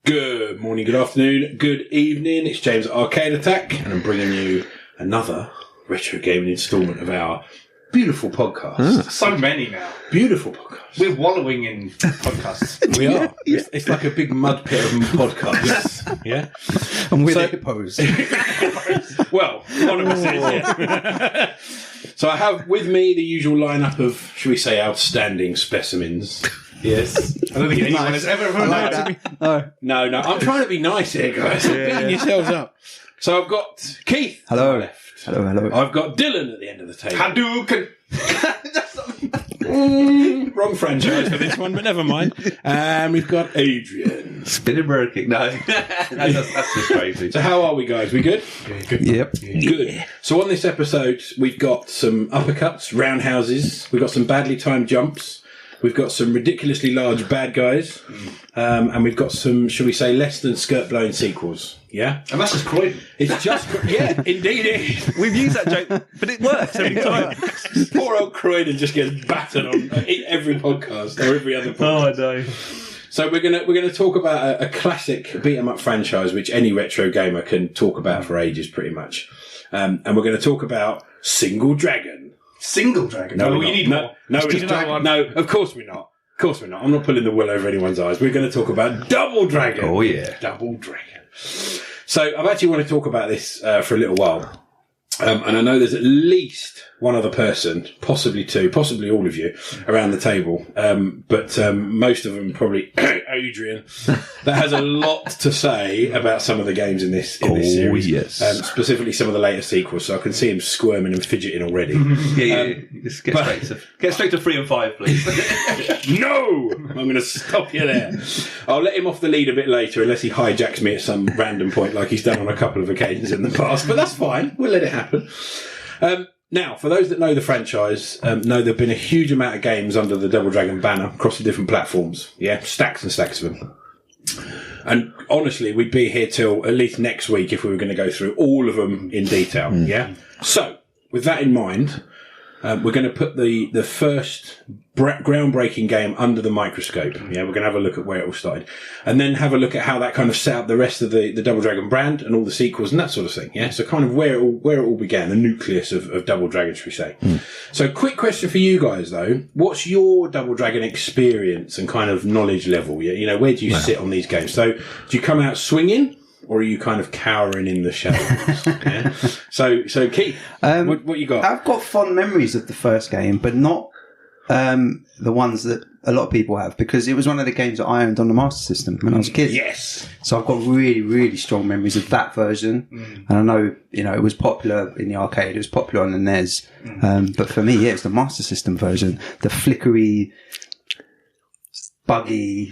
Good morning, good afternoon, good evening. It's James at Arcade Attack, and I'm bringing you another retro gaming instalment of our beautiful podcast. So many now. Beautiful podcast. We're wallowing in podcasts. We are. Yeah. It's like a big mud pit of podcasts. Yeah. And we're the hippos. Well, one of us is, yeah. So I have with me the usual lineup of, shall we say, outstanding specimens. Yes. I don't think anyone has ever heard that. No. I'm trying to be nice here, guys. Beating yourselves up. So I've got Keith. Hello. On my left. Hello. I've got Dylan at the end of the table. Hadouken! Wrong franchise for this one, but never mind. And we've got Adrian. Spinning kick. No, that's just crazy. So how are we, guys? We good? Good. Yep. Good. So on this episode, we've got some uppercuts, roundhouses. We've got some badly timed jumps. We've got some ridiculously large bad guys. And we've got some, shall we say, less than skirt-blowing sequels. Yeah? And that's just Croydon. It's just... Yeah, indeed it is. We've used that joke, but it works every time. Poor old Croydon just gets battered on every podcast or every other podcast. Oh, I know. So we're gonna talk about a classic beat 'em up franchise, which any retro gamer can talk about for ages, pretty much. And we're going to talk about Single Dragon. Single Dragon? No, we we're need not. more. No, Just it's need another one. No, of course we're not. Of course we're not. I'm not pulling the wool over anyone's eyes. We're going to talk about Double Dragon. Oh, yeah. Double Dragon. So I've actually wanted to talk about this for a little while. And I know there's at least one other person, possibly two, possibly all of you around the table. But most of them probably Adrian, that has a lot to say about some of the games in this series. Yes. Specifically some of the later sequels. So I can see him squirming and fidgeting already. Yeah. Just get straight to 3 and 5, please. No! I'm going to stop you there. I'll let him off the lead a bit later unless he hijacks me at some random point like he's done on a couple of occasions in the past. But that's fine. We'll let it happen. Now, for those that know the franchise, know there have been a huge amount of games under the Double Dragon banner across the different platforms. Yeah, stacks and stacks of them. And honestly, we'd be here till at least next week if we were going to go through all of them in detail. Yeah. So, with that in mind, we're going to put the first groundbreaking game under the microscope. Yeah, we're going to have a look at where it all started, and then have a look at how that kind of set up the rest of the Double Dragon brand and all the sequels and that sort of thing. Yeah, so kind of where it all began, the nucleus of Double Dragon, should we say? So, quick question for you guys though: what's your Double Dragon experience and kind of knowledge level? Yeah, you know, where do you sit on these games? So, do you come out swinging? Or are you kind of cowering in the shadows? Yeah? So Keith, what you got? I've got fond memories of the first game, but not the ones that a lot of people have, because it was one of the games that I owned on the Master System when I was a kid. Yes. So I've got really, really strong memories of that version. And I know, it was popular in the arcade. It was popular on the NES. But for me, yeah, it's the Master System version. The flickery, buggy.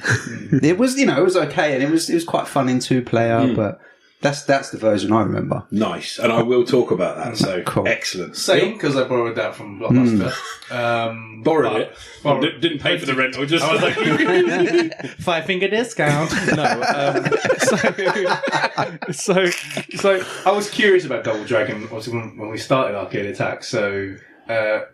It was, it was okay, and it was quite fun in 2-player, but that's the version I remember. Nice, and I will talk about that. So cool. Excellent. Same, because I borrowed that from Blockbuster. Borrowed it. Didn't pay for the rental. Just I was like, 5-finger discount. No. So I was curious about Double Dragon. Obviously, when we started Arcade Attack, so.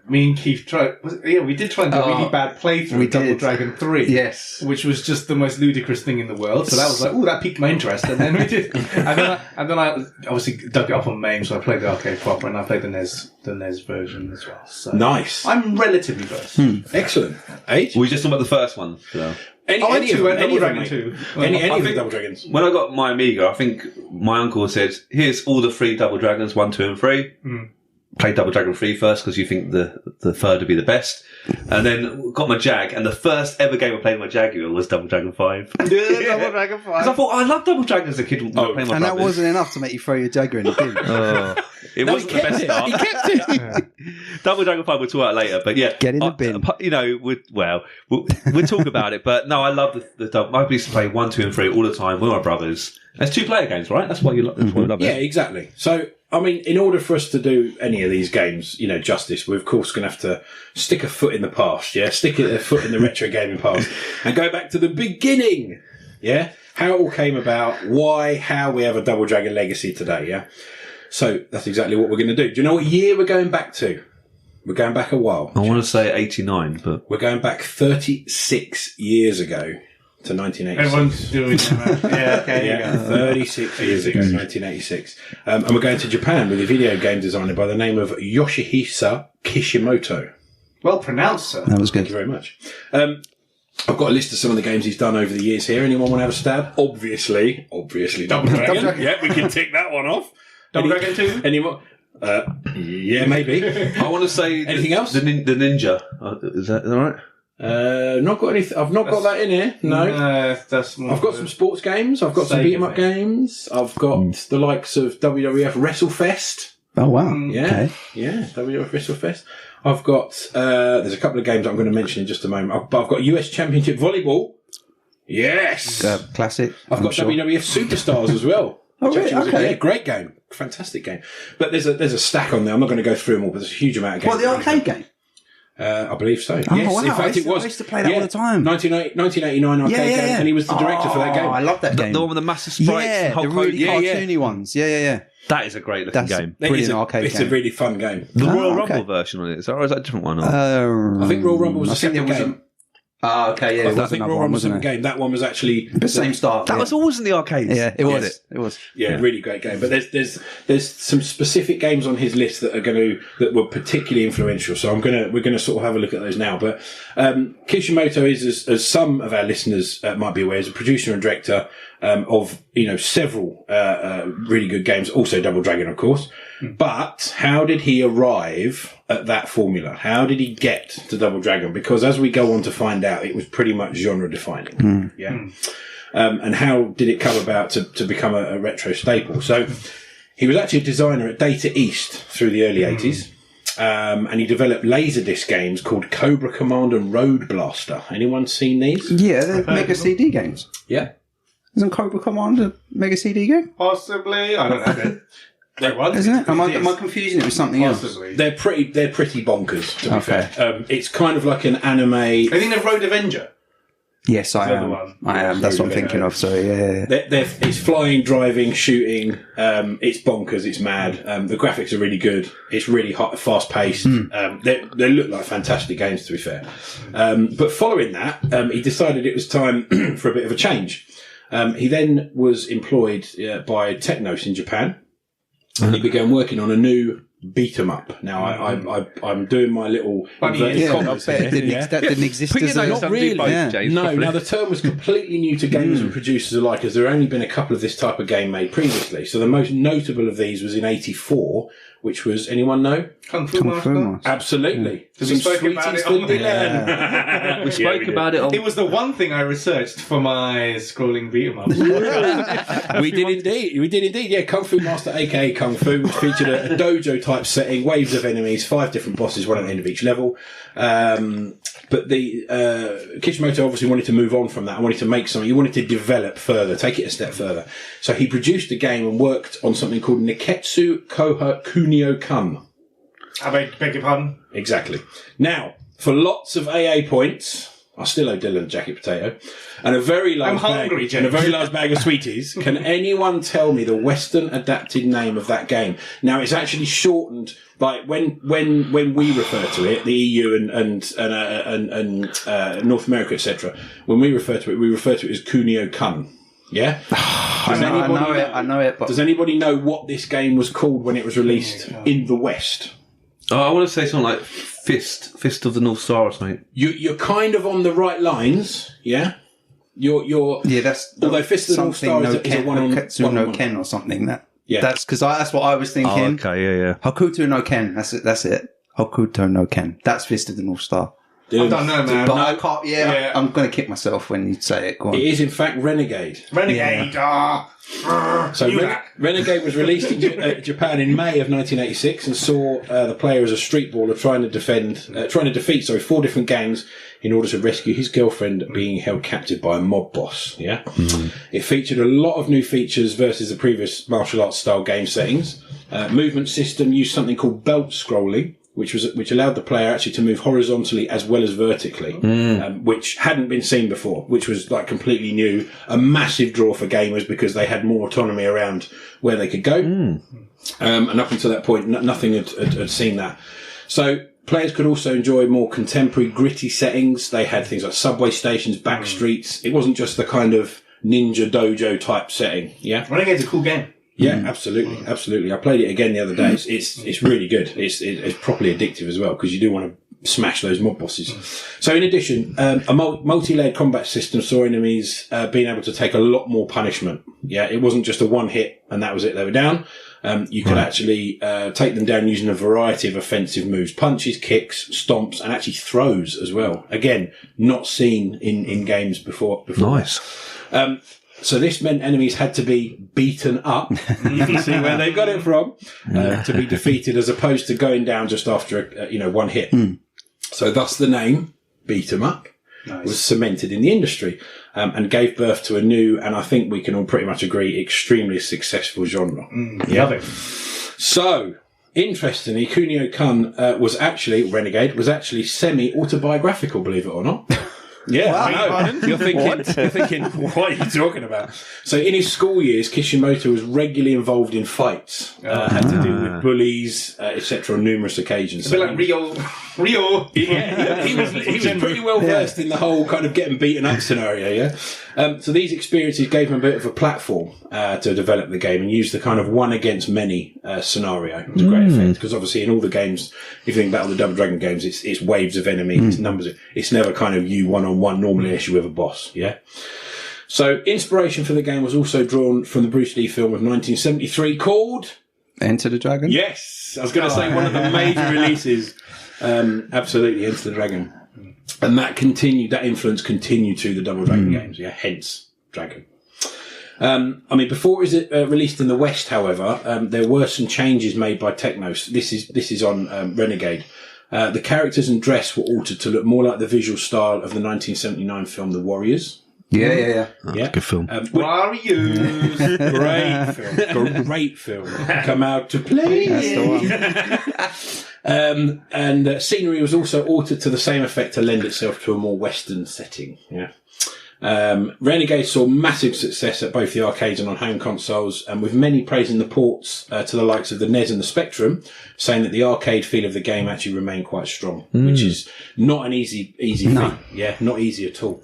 Me and Keith we did try and do a really bad playthrough of Double Dragon 3. Yes. Which was just the most ludicrous thing in the world. So that was like, that piqued my interest. And then we did. And then I obviously dug it up on MAME, so I played the arcade proper, and I played the NES version as well. So nice. I'm relatively versed. Excellent. H? We just talking about the first one. So. Any of Double Dragon 2. Any of the Double Dragons. When I got my Amiga, I think my uncle said, here's all the 3 Double Dragons, 1, 2 and 3. Played Double Dragon 3 first because you think the third would be the best. And then got my Jag, and the first ever game I played with my Jaguar was Double Dragon 5. Double Dragon 5. Because I thought, I loved Double Dragon as a kid. Playing my and brothers. that wasn't enough to make you throw your Jaguar in the bin. It wasn't the best start. He kept it. Double Dragon 5 we'll talk about later, but yeah. Get in the bin. We'll talk about it, but no, I love the double. I used to play 1, 2 and 3 all the time with my brothers. It's 2-player games, right? That's why you love it. Yeah, exactly. So, I mean, in order for us to do any of these games, justice, we're of course going to have to stick a foot in the past, yeah? Stick a foot in the retro gaming past and go back to the beginning, yeah? How it all came about, why, how we have a Double Dragon legacy today, yeah? So, that's exactly what we're going to do. Do you know what year we're going back to? We're going back a while. I want to say 89, but... We're going back 36 years ago to 1986. Everyone's doing that. Yeah, okay. Yeah, 36 years ago, 1986. And we're going to Japan with a video game designer by the name of Yoshihisa Kishimoto. Well pronounced, sir. That was Thank you good. very much. I've got a list of some of the games he's done over the years here. Anyone want to have a stab? Obviously, Double Dragon. Yeah, we can tick that one off. Double Dragon 2? Any more? Yeah, maybe. I want to say Anything else? The Ninja. Is that all right? Not got anything. I've not got that in here. No. That's more I've got some sports games. I've got some beat 'em up games. I've got the likes of WWF WrestleFest. Oh, wow. Yeah. Okay. Yeah, WWF WrestleFest. I've got, there's a couple of games I'm going to mention in just a moment. But I've got US Championship Volleyball. Yes. Classic. I've I'm got sure. WWF Superstars as well. Oh, which really? actually was Okay. yeah, great game. Fantastic game. But there's a stack on there. I'm not going to go through them all, but there's a huge amount of games. What, the arcade game? I believe so. Oh, yes, wow. in fact, I it was. used to play that all the time. 1989 arcade game, and he was the director for that game. I love that game. The one with the massive sprites. Yeah, and Hulk the really Hogan. cartoony ones. Yeah. That is a great looking That's game. brilliant arcade It's game. a really fun game. The Oh, Royal okay. Rumble version on it. Is that, or is that a different one? I think Royal Rumble was a I think there separate was game. okay, yeah, I it was think another Royal one, Rumble was a wasn't separate it? game. That one was actually The same start. That was always in the arcades. Yeah, it was. Yes. It was. Yeah, really great game. But there's some specific games on his list that were particularly influential. So we're gonna sort of have a look at those now. But Kishimoto is, as some of our listeners might be aware, is a producer and director of several really good games. Also Double Dragon, of course. But how did he arrive at that formula? How did he get to Double Dragon? Because as we go on to find out, it was pretty much genre defining. Yeah. And how did it come about to become a retro staple? So he was actually a designer at Data East through the early 80s. And he developed Laserdisc games called Cobra Command and Road Blaster. Anyone seen these? Yeah, they're Mega CD games. Yeah. Isn't Cobra Command a Mega CD game? Possibly. I don't know. Isn't it? Am I confusing it with something else? Possibly. They're pretty bonkers, to be Okay. fair. It's kind of like an anime. I think they're Road Avenger. Yes, I the other am. one. I am. That's what I'm thinking of. Sorry, yeah. It's flying, driving, shooting. It's bonkers. It's mad. The graphics are really good. It's really hot, fast paced. They look like fantastic games, to be fair. But following that, he decided it was time for a bit of a change. He then was employed by Technos in Japan, and he began working on a new beat 'em up. Now I'm doing my little inverted Yeah, I commas bet here, that didn't exist Put your as nose a... down, do both, yeah. James, No, properly. now the term was completely new to gamers and producers alike, as there had only been a couple of this type of game made previously. So the most notable of these was in '84, which was, anyone know? Kung Fu Kung Master. Fu Master. Absolutely. We spoke about it on the- We spoke about it on. It was the one thing I researched for my scrolling beat 'em up. We did indeed. Yeah, Kung Fu Master, aka Kung Fu, which featured a dojo type setting, waves of enemies, 5 different bosses, one at the end of each level. But the Kishimoto obviously wanted to move on from that. He wanted to make something. He wanted to develop further, take it a step further. So he produced a game and worked on something called Neketsu Koha Kunio-kun. I beg your pardon? Exactly. Now, for lots of AA points, I still owe Dylan jacket potato, and a very large I'm hungry, bag, and a very large bag of sweeties. Can anyone tell me the Western adapted name of that game? Now, it's actually shortened. Like when we refer to it, the EU and North America, etc. When we refer to it as Kunio-kun. Yeah. I know it. But Does anybody know what this game was called when it was released in the West? Oh, I want to say something like Fist of the North Star or something. You're kind of on the right lines, yeah. You're that's although Fist of the North Star is a one-on-one. Ketsu no Ken or something. Yeah. That's because that's what I was thinking. Oh, okay, yeah. Hokuto no Ken. That's it. Hokuto no Ken. That's Fist of the North Star. I don't know, man. But No. I can't. Yeah, I'm going to kick myself when you say it. Go on. It is in fact Renegade. Renegade. So Renegade was released in Japan in May of 1986 and saw the player as a street baller trying to defeat 4 different gangs in order to rescue his girlfriend being held captive by a mob boss. Yeah, It featured a lot of new features versus the previous martial arts style game settings. Movement system used something called belt scrolling, which allowed the player actually to move horizontally as well as vertically, which hadn't been seen before, which was like completely new, a massive draw for gamers because they had more autonomy around where they could go. And up until that point, nothing had seen that. So Players could also enjoy more contemporary, gritty settings. They had things like subway stations, back streets. It wasn't just the kind of ninja dojo type setting. Yeah, Renegade's a cool game. Yeah, absolutely, absolutely. I played it again the other day. It's really good. It's properly addictive as well because you do want to smash those mob bosses. So in addition, a multi-layered combat system saw enemies being able to take a lot more punishment. Yeah, it wasn't just a one hit and that was it. They were down. You could actually take them down using a variety of offensive moves: punches, kicks, stomps, and actually throws as well. Again, not seen in games before. Nice. So this meant enemies had to be beaten up. You can see where they got it from to be defeated, as opposed to going down just after one hit. So thus the name "beat 'em up" was cemented in the industry and gave birth to a new, and I think we can all pretty much agree, extremely successful genre. Love it. So interestingly, Kunio-kun Renegade was actually semi-autobiographical, believe it or not. Yeah, I know. You're thinking, what are you talking about? So in his school years, Kishimoto was regularly involved in fights, had to deal with bullies, etc. on numerous occasions. A bit like Rio. Yeah, he was pretty well versed in the whole kind of getting beaten up scenario, yeah? So these experiences gave him a bit of a platform to develop the game and use the kind of one against many scenario to great effect. Because obviously in all the games, if you think about all the Double Dragon games, it's waves of enemies, it's numbers. It's never kind of you one-on-one, normally unless you're with a boss, yeah? So inspiration for the game was also drawn from the Bruce Lee film of 1973 called... Enter the Dragon? Yes! I was going to say one of the major releases. Absolutely, Enter the Dragon. And that influence continued through the Double Dragon games, yeah, hence Dragon. Before it was released in the West, however, there were some changes made by Technos. This is on Renegade. The characters and dress were altered to look more like the visual style of the 1979 film The Warriors. Yeah. That's a good film. Warriors! Great film. Come out to play. That's the one. And scenery was also altered to the same effect to lend itself to a more Western setting. Yeah. Renegade saw massive success at both the arcades and on home consoles, and with many praising the ports to the likes of the NES and the Spectrum, saying that the arcade feel of the game actually remained quite strong, which is not an easy feat. Yeah, not easy at all.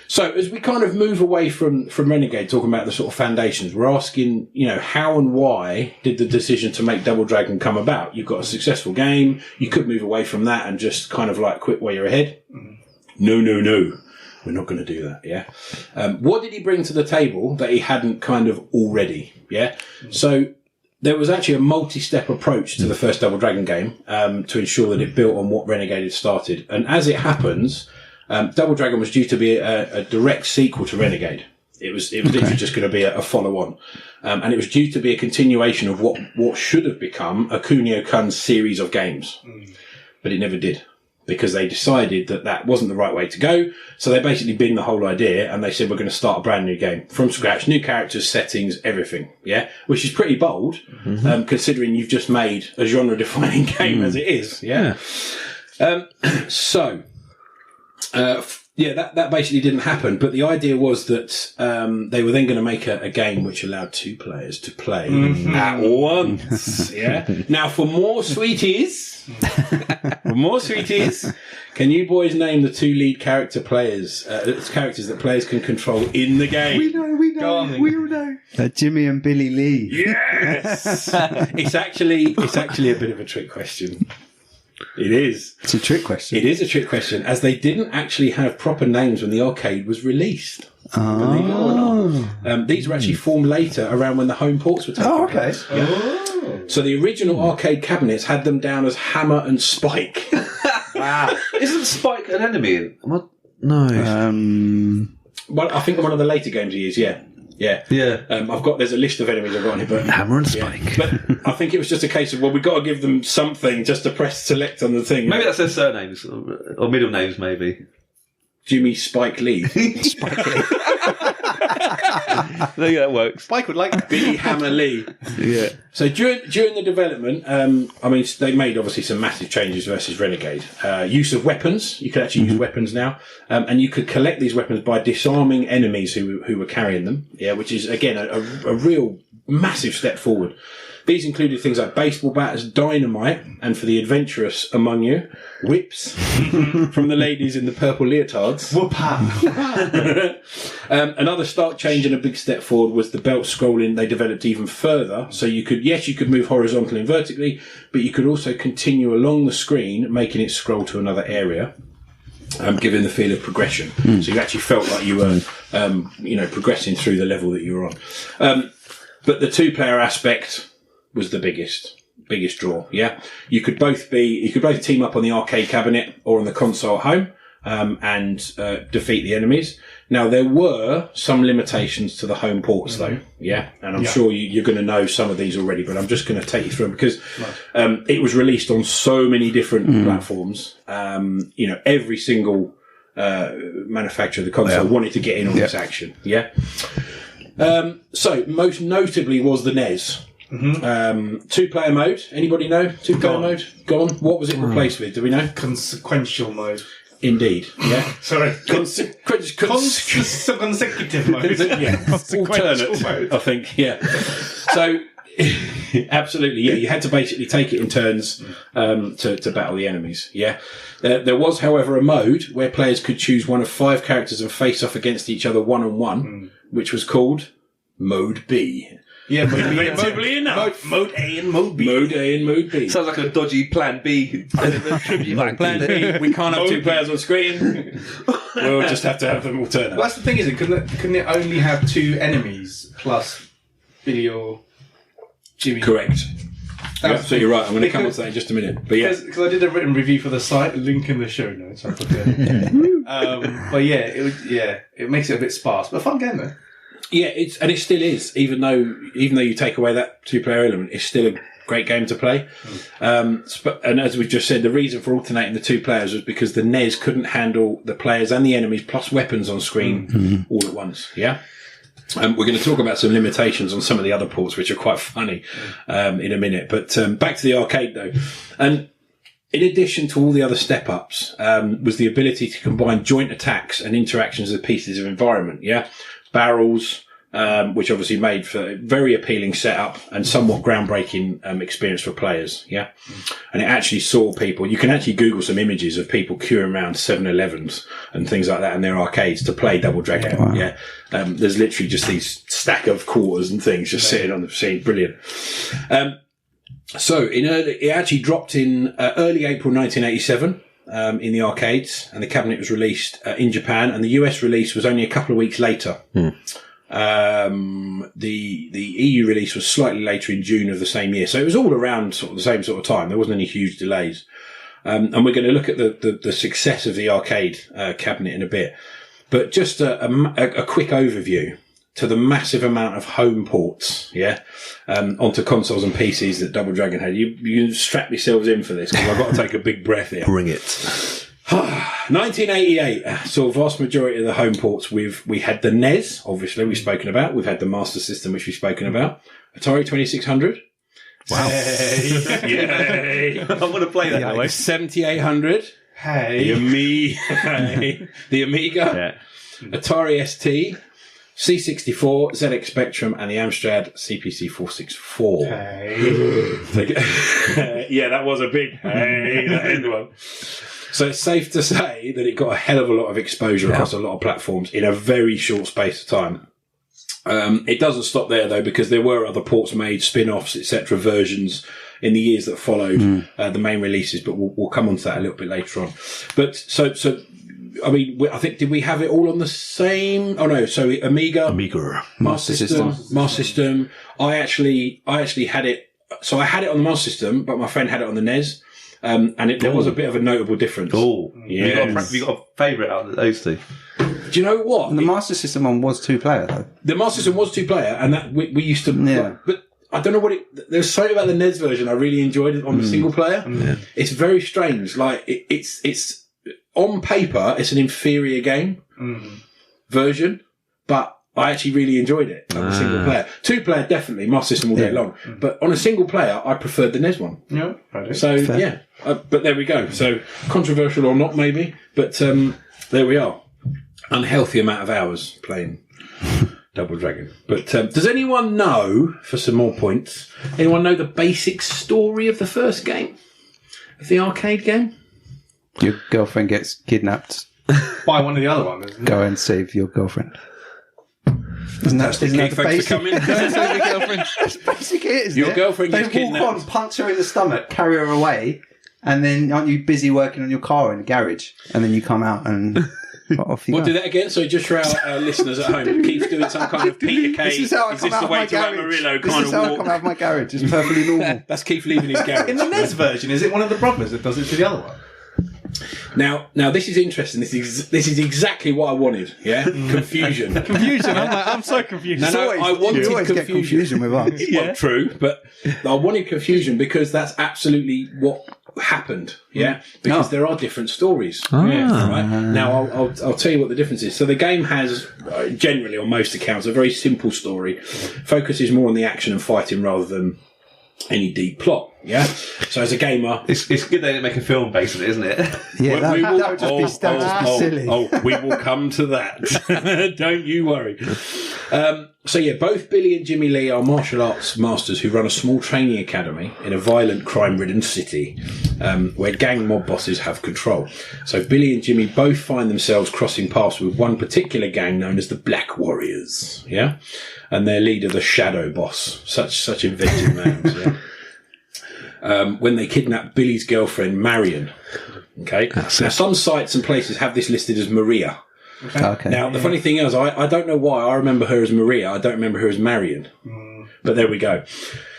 So as we kind of move away from Renegade, talking about the sort of foundations, we're asking, how and why did the decision to make Double Dragon come about? You've got a successful game. You could move away from that and just kind of like quit while you're ahead. No. We're not going to do that, yeah? What did he bring to the table that he hadn't kind of already, yeah? So there was actually a multi-step approach to the first Double Dragon game to ensure that it built on what Renegade had started. And as it happens, Double Dragon was due to be a direct sequel to Renegade. It was literally just going to be a follow-on. And it was due to be a continuation of what should have become a Kunio-kun series of games. But it never did, because they decided that wasn't the right way to go. So they basically binned the whole idea and they said, we're going to start a brand new game from scratch, new characters, settings, everything. Yeah. Which is pretty bold, considering you've just made a genre defining game as it is. Yeah. That basically didn't happen. But the idea was that they were then going to make a game which allowed two players to play at once. Yeah. Now, for more sweeties, can you boys name the two lead characters that players can control in the game? We know. We all know. Jimmy and Billy Lee. Yes. It's actually a bit of a trick question. It is. It's a trick question. It is a trick question, as they didn't actually have proper names when the arcade was released. Believe it or not. These were actually formed later, around when the home ports were taking place. Yeah. Oh. So the original arcade cabinets had them down as Hammer and Spike. Wow. Isn't Spike an enemy? What? No. Well, I think in one of the later games he is, yeah. Yeah. There's a list of enemies I've got on here, but Hammer and Spike. But I think it was just a case of, we've got to give them something just to press select on the thing. Maybe that's their surnames or middle names, maybe. Jimmy Spike Lee. Spike Lee. I think that works. Spike would like Billy Hammer Lee. Yeah. So during the development, they made obviously some massive changes versus Renegade. Use of weapons. You could actually use weapons now. And you could collect these weapons by disarming enemies who were carrying them. Yeah, which is, again, a real massive step forward. These included things like baseball bats, dynamite, and for the adventurous among you, whips from the ladies in the purple leotards. Another stark change and a big step forward was the belt scrolling. They developed even further. So you could move horizontally and vertically, but you could also continue along the screen, making it scroll to another area. Giving the feel of progression. So you actually felt like you were, progressing through the level that you were on. But the 2-player aspect was the biggest draw. Yeah, you could both team up on the arcade cabinet or on the console at home and defeat the enemies. Now there were some limitations to the home ports though. Yeah, and I'm sure you're going to know some of these already, but I'm just going to take you through them because it was released on so many different platforms. Every single manufacturer of the console wanted to get in on this action. Yeah. So most notably was the NES. 2-player mode. Anybody know? 2-player mode? Gone. What was it replaced with? Do we know? Consequential mode. Indeed. Yeah. Sorry. Consecutive mode. Yeah. Alternate mode. I think. Yeah. So, absolutely. Yeah. You had to basically take it in turns to battle the enemies. Yeah. There was, however, a mode where players could choose one of 5 characters and face off against each other one-on-one, which was called Mode B. Yeah, Mode A and Mode B. Mode A and Mode B. Sounds like a dodgy Plan B. Plan B. We can't have 2 players on screen. We'll just have to have them alternate. Well, that's the thing, is it? Couldn't it only have 2 enemies plus Billy or Jimmy? Correct. You're absolutely right. I'm going to come on to that in just a minute. But yeah, because I did a written review for the site, link in the show notes. I'll put it. But yeah, it makes it a bit sparse, but a fun game though. Yeah, it still is. Even though you take away that 2-player element, it's still a great game to play. And as we've just said, the reason for alternating the 2 players was because the NES couldn't handle the players and the enemies plus weapons on screen all at once. Yeah. We're going to talk about some limitations on some of the other ports, which are quite funny in a minute. But back to the arcade though, and in addition to all the other step-ups, was the ability to combine joint attacks and interactions with pieces of environment. Yeah. Barrels, which obviously made for a very appealing setup and somewhat groundbreaking experience for players. Yeah. And it actually saw people, you can actually Google some images of people queuing around 7-Elevens and things like that in their arcades to play Double Dragon. Wow. Yeah. There's literally just these stack of quarters and things just sitting on the scene. Brilliant. So it actually dropped in early April 1987. In the arcades, and the cabinet was released in Japan, and the US release was only a couple of weeks later. The EU release was slightly later in June of the same year, so it was all around sort of the same sort of time. There wasn't any huge delays. And we're going to look at the success of the arcade cabinet in a bit, but just a quick overview to the massive amount of home ports, onto consoles and PCs that Double Dragon had. You can strap yourselves in for this, because I've got to take a big breath here. Bring it. 1988 saw a vast majority of the home ports. We had the NES, obviously, we've spoken about. We've had the Master System, which we've spoken about. Atari 2600. Wow. Yay. I want to play that. Yeah, 7800. Hey. The Amiga. Yeah. Atari ST. C64, ZX Spectrum, and the Amstrad CPC 464. Hey. Yeah, that was a big hey, that end one. So it's safe to say that it got a hell of a lot of exposure across a lot of platforms in a very short space of time. It doesn't stop there though, because there were other ports made, spin-offs, etc., versions in the years that followed the main releases, but we'll come on to that a little bit later on. But so I mean, I think, did we have it all on the same? Oh no, so Amiga, Master System. I actually had it. So I had it on the Master System, but my friend had it on the NES, and there was a bit of a notable difference. Oh, yeah. You got a favourite out of those two? Do you know what? And the Master System one was 2-player though. The Master System was 2-player, and that we used to. But I don't know what it. There's something about the NES version I really enjoyed it on the single player. It's very strange. Like it's. On paper, it's an inferior game version, but I actually really enjoyed it on a single player. 2-player, definitely, Master System all day long. But on a single player, I preferred the NES one. Yeah, I do. So, but there we go. So, controversial or not, maybe, but there we are. Unhealthy amount of hours playing Double Dragon. But does anyone know, for some more points, anyone know the basic story of the first game? Of the arcade game? Your girlfriend gets kidnapped. By one of the other ones. Go and save your girlfriend. Isn't that the Thanks basic? for coming. That's basically it, isn't Your it? girlfriend They gets walk kidnapped. on, punch her in the stomach, carry her away, and then aren't you busy working on your car in the garage? And then you come out and off you We'll go. do that again. So just for our listeners at home, Keith's doing some kind of Peter Kay. This is how I Is come this out the of way my to garage. Amarillo This kind is of how I walk? come out of my garage. It's perfectly normal. That's Keith leaving his garage. In the NES version, is it one of the brothers that does it to the other one? Now this is interesting. This is exactly what I wanted. Yeah, confusion. Confusion. I'm so confused. No, I wanted You always get confusion. confusion with us. Well, true, but I wanted confusion because that's absolutely what happened. Yeah, because there are different stories. Yeah, right. Now I'll tell you what the difference is. So the game has generally, on most accounts, a very simple story. Focuses more on the action and fighting rather than any deep plot. Yeah. So as a gamer, It's good they didn't make a film based on it, isn't it? Yeah, that would just be silly. we will come to that. Don't you worry. So yeah, both Billy and Jimmy Lee are martial arts masters who run a small training academy in a violent, crime-ridden city where gang mob bosses have control. So Billy and Jimmy both find themselves crossing paths with one particular gang known as the Black Warriors. Yeah, and their leader, the Shadow Boss. Such inventive names. Yeah. When they kidnap Billy's girlfriend, Marian. Okay. Now, some sites and places have this listed as Maria. Okay. Now, the funny thing is, I don't know why I remember her as Maria. I don't remember her as Marian. But there we go.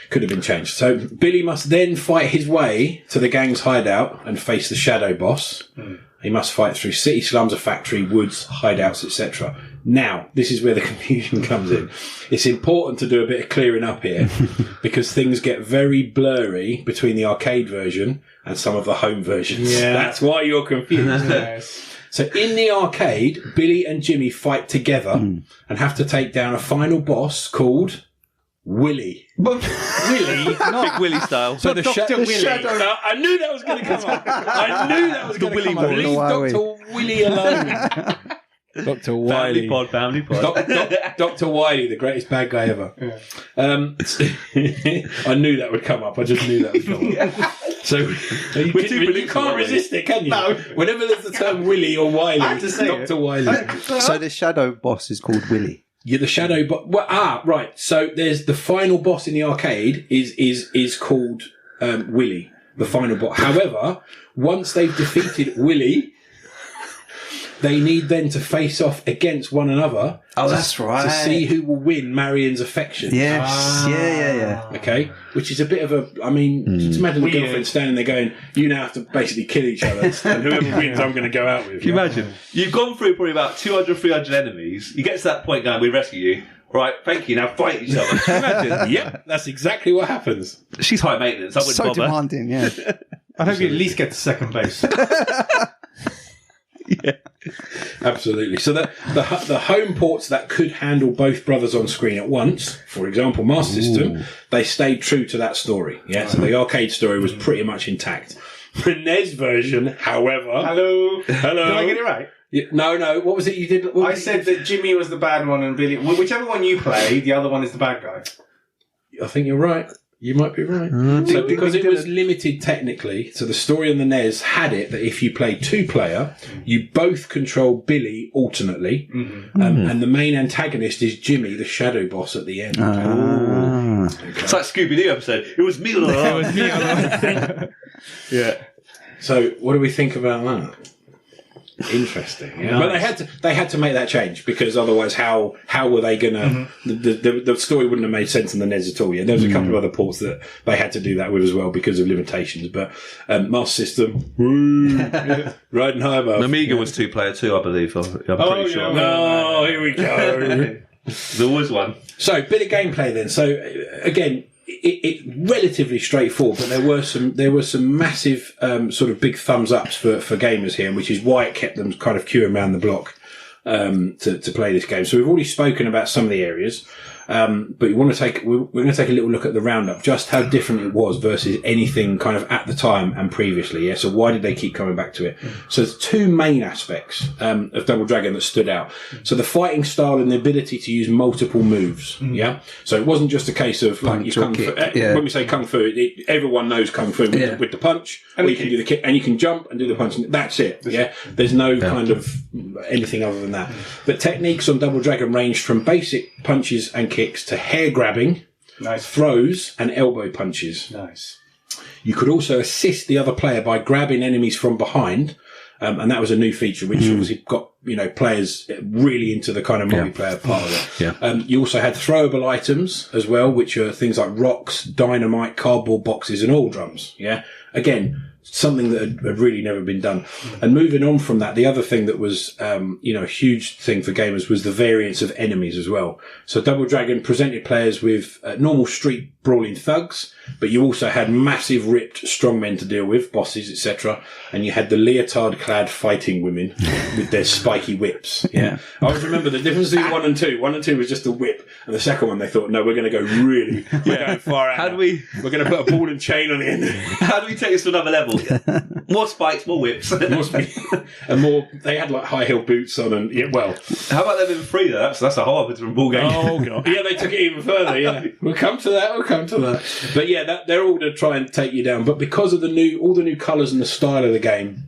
Could have been changed. So Billy must then fight his way to the gang's hideout and face the Shadow Boss. He must fight through city slums, a factory, woods, hideouts, etc. Now, this is where the confusion comes in. It's important to do a bit of clearing up here because things get very blurry between the arcade version and some of the home versions. Yeah. That's why you're confused. Yes. So in the arcade, Billy and Jimmy fight together and have to take down a final boss called Willy. Willy? Big Willy style. So the Dr. Willy. I knew that was going to come up. I knew that was going to come up. Willy. Leave Dr. Willy alone. Dr. Wiley. Family pod. Dr. Wiley, the greatest bad guy ever. Yeah. I knew that would come up. I just knew that would come up. So you can't resist it, can you? No. Whenever there's the term Willy or Wiley, I have to say Dr. Wiley. So the Shadow Boss is called Willy. Yeah, the Shadow Boss. Well, right. So there's the final boss in the arcade is called Willy, the final boss. However, once they've defeated Willy, they need then to face off against one another. Oh, that's right. To see who will win Marian's affection. Yes. Yeah. Okay, which is a bit of a. I mean, just imagine the Weird. girlfriend standing there going, "You now have to basically kill each other, and whoever wins, I'm going to go out with." Can you imagine? You've gone through probably about 200, 300 enemies. You get to that point going, we rescue you. Right, thank you. Now fight each other. Can you imagine? Yep, that's exactly what happens. She's high maintenance. I wouldn't So bother. demanding, yeah. I hope you at least get to second base. Absolutely. So the home ports that could handle both brothers on screen at once, for example, Master System, they stayed true to that story. Yeah, so the arcade story was pretty much intact. The NES version, however, Hello. Did Did I get it right? No. What was it you did? I said that Jimmy was the bad one and Billy... Whichever one you play, the other one is the bad guy. I think you're right. You might be right. So because it was limited technically, so the story on the NES had it that if you played two-player, you both control Billy alternately, and the main antagonist is Jimmy, the Shadow Boss at the end. It's like Scooby-Doo episode. It was me all along. Yeah. So what do we think about that? Interesting. Yeah. Nice. But they had to make that change because otherwise how were they gonna the story wouldn't have made sense in the NES at all. Yeah. There was a couple of other ports that they had to do that with as well because of limitations. But Master System riding high above. Amiga was two-player too, I believe. I'm pretty sure. No, here we go. There was one. So, bit of gameplay then. So, again, it relatively straightforward, but there were some massive sort of big thumbs ups for gamers here, which is why it kept them kind of queuing around the block to play this game. So, we've already spoken about some of the areas. But we're going to take a little look at the roundup, just how different it was versus anything kind of at the time and previously. Yeah. So why did they keep coming back to it? So there's two main aspects of Double Dragon that stood out. So the fighting style and the ability to use multiple moves. Yeah. So it wasn't just a case of like you kung fu. When we say kung fu, everyone knows kung fu with the punch, and you can do the kick, and you can jump and do the punch. That's it. Yeah. There's no kind of anything other than that. But techniques on Double Dragon ranged from basic punches and kicks to hair grabbing, throws, and elbow punches. Nice. You could also assist the other player by grabbing enemies from behind, and that was a new feature, which obviously got players really into the kind of multiplayer part of it. Yeah. You also had throwable items as well, which are things like rocks, dynamite, cardboard boxes, and oil drums. Yeah. Again, something that had really never been done. And moving on from that, the other thing that was, a huge thing for gamers was the variance of enemies as well. So Double Dragon presented players with normal street brawling thugs, but you also had massive ripped strongmen to deal with, bosses, etc. And you had the leotard-clad fighting women with their spiky whips. Yeah. I always remember the difference between 1 and 2. 1 and 2 was just a whip, and the second one they thought, no, we're going to go we're going far out. We're going to put a ball and chain on the end. How do we take this to another level? More spikes, more whips. And more, they had like high heel boots on, and how about them in 3 though? That's a whole different ball game. Oh god. Yeah, they took it even further. Yeah, we'll come to that. But yeah, they're all to try and take you down. But because of all the new colours and the style of the game,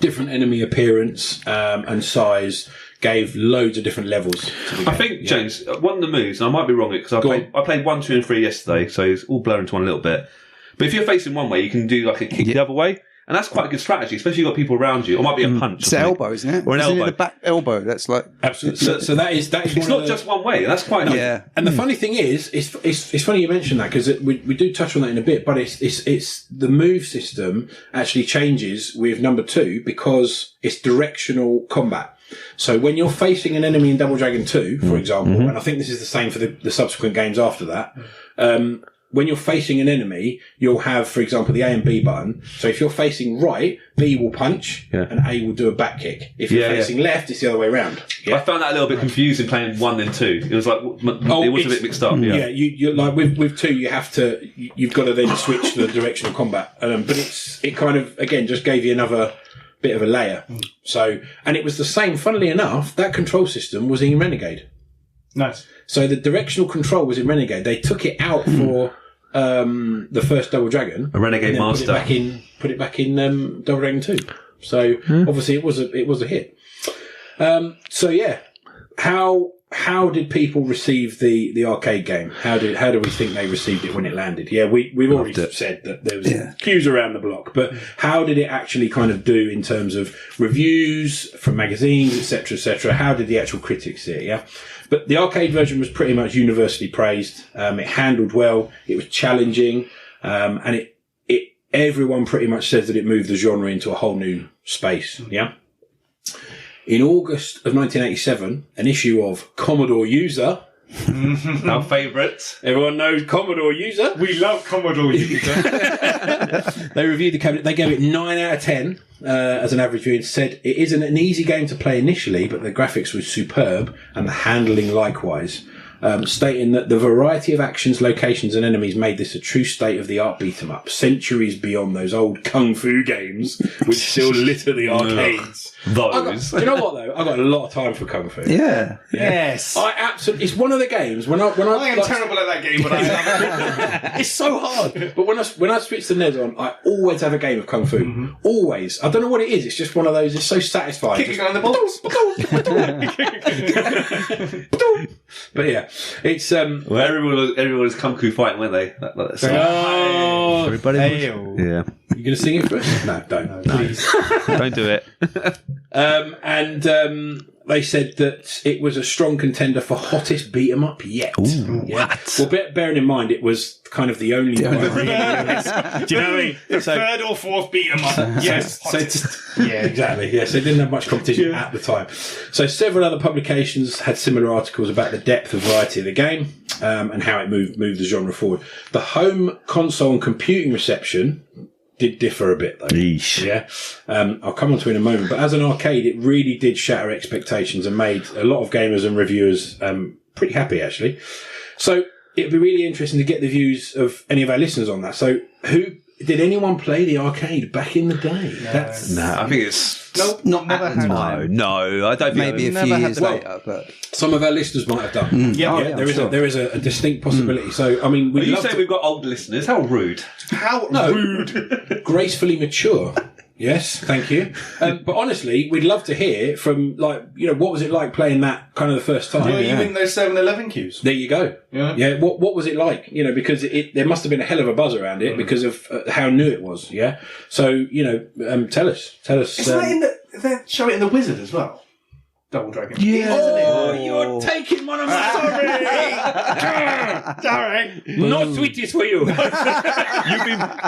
different enemy appearance and size gave loads of different levels to the game. I think, James, one of the moves, and I might be wrong because I played 1, 2 and 3 yesterday, so it's all blurred into one a little bit. But if you're facing one way, you can do like a kick the other way. And that's quite a good strategy, especially if you've got people around you. Or it might be a punch. It's an elbow, isn't it? Or an elbow. The back elbow. That's like... Absolutely. So that is it's not just one way. That's quite nice. Yeah. And the funny thing is, it's funny you mention that, because we do touch on that in a bit, but it's the move system actually changes with number 2 because it's directional combat. So when you're facing an enemy in Double Dragon 2, for example, and I think this is the same for the subsequent games after that, when you're facing an enemy, you'll have, for example, the A and B button. So if you're facing right, B will punch and A will do a back kick. If you're facing left, it's the other way around. Yeah? I found that a little bit confusing playing 1 and 2. It was like, it was a bit mixed up. Yeah, you're like with 2, you've got to then switch the directional combat. But it kind of, again, just gave you another bit of a layer. So, and it was the same, funnily enough, that control system was in Renegade. Nice. So the directional control was in Renegade. They took it out for the first Double Dragon, a Renegade Master, put it back in Double Dragon 2. So obviously it was a hit. So yeah, how did people receive the arcade game? How do we think they received it when it landed? Yeah, we've already said that there was queues around the block, but how did it actually kind of do in terms of reviews from magazines, etc.? How did the actual critics see it? Yeah. But the arcade version was pretty much universally praised. It handled well. It was challenging. And everyone pretty much says that it moved the genre into a whole new space. Yeah. In August of 1987, an issue of Commodore User. Our favourite. Everyone knows Commodore User. We love Commodore User. They reviewed the cabinet. They gave it 9 out of 10 as an average review, and said it isn't an easy game to play initially, but the graphics was superb and the handling likewise. Stating that the variety of actions, locations and enemies made this a true state-of-the-art beat-em-up, centuries beyond those old kung fu games which still litter the arcades. Those. Do you know what though? I got a lot of time for kung fu. Yeah. Yes. I absolutely. It's one of the games when I am terrible at that game, but I love it. It's so hard. But when I switch the NES on, I always have a game of kung fu. Always. I don't know what it is. It's just one of those. It's so satisfying. Kicking on the balls. But yeah, it's well, everyone was kung fu fighting, weren't they? Everybody. Yeah. You going to sing it for us? No, don't. Please. Don't do it. They said that it was a strong contender for hottest beat 'em up yet. Ooh, yeah. what? Well, bearing in mind it was kind of the only one. Really, do you know what I mean? The third or fourth beat 'em up. Yes. Yeah, exactly. Yes, they didn't have much competition at the time. So several other publications had similar articles about the depth and variety of the game and how it moved the genre forward. The home console and computing reception did differ a bit though. Yeesh. Yeah. I'll come on to it in a moment. But as an arcade, it really did shatter expectations and made a lot of gamers and reviewers pretty happy actually. So it'd be really interesting to get the views of any of our listeners on that. So did anyone play the arcade back in the day? No, I think it's Not at the time. No, I don't think Maybe a few years Well, later, but some of our listeners might have done. Yeah, There is a distinct possibility. So, I mean, Are we'd you love saying to we've got old listeners? How rude. How rude. gracefully mature. Yes, thank you. But honestly, we'd love to hear from, like, what was it like playing that kind of the first time? Were you in those 7-Eleven queues? There you go. Yeah. What was it like? Because there must have been a hell of a buzz around it because of how new it was. Yeah. So tell us. Isn't that they show it in The Wizard as well? Double Dragon. Yeah. Oh, you're taking one of my. Sorry. No sweeties for you. You've been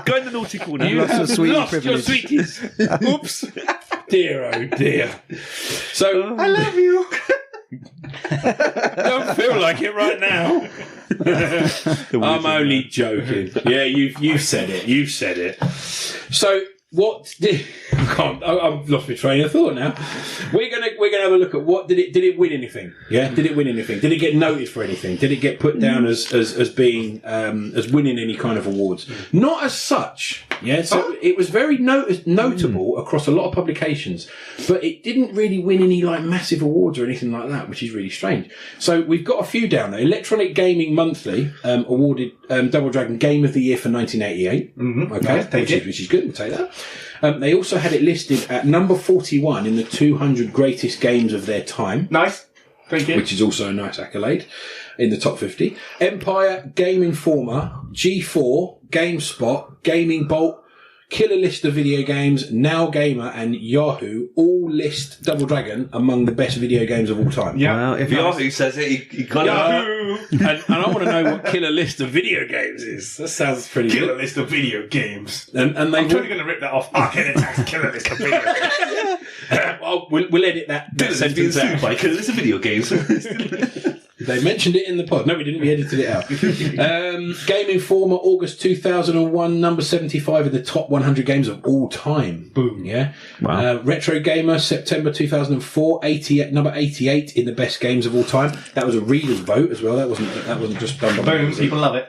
going the naughty corner. You lost your sweetie lost your privilege. sweeties. Oops. Dear, oh dear. So I love you. don't feel like it right now. I'm only joking. Yeah, you've said it. You've said it. So what did I've lost my train of thought now. We're gonna have a look at what did it win anything? Yeah, did it win anything? Did it get noticed for anything? Did it get put down as being as winning any kind of awards? Not as such. Yeah, so it was very notable across a lot of publications, but it didn't really win any like massive awards or anything like that, which is really strange. So we've got a few down there. Electronic Gaming Monthly awarded Double Dragon Game of the Year for 1988. Okay, which is good. We'll take that. They also had it listed at number 41 in the 200 greatest games of their time. Nice. Thank you. Which is also a nice accolade in the top 50. Empire, Game Informer, G4, GameSpot, Gaming Bolt, Killer List of Video Games, Now Gamer, and Yahoo all list Double Dragon among the best video games of all time. Yeah. Well, if Yahoo says it, he got Yahoo! And I want to know what Killer List of Video Games is. That sounds pretty Killer good. List of Video Games. And they I'm totally going to rip that off. Arcade Attack's Killer List of Video Games. well, we'll edit that sentence out. by Killer List of Video Games. They mentioned it in the pod. No, we didn't. We edited it out. Game Informer, August 2001, number 75 in the top 100 games of all time. Boom. Yeah. Wow. Retro Gamer, September 2004, number 88 in the best games of all time. That was a reader's vote as well. That wasn't just done by Boom. People love it.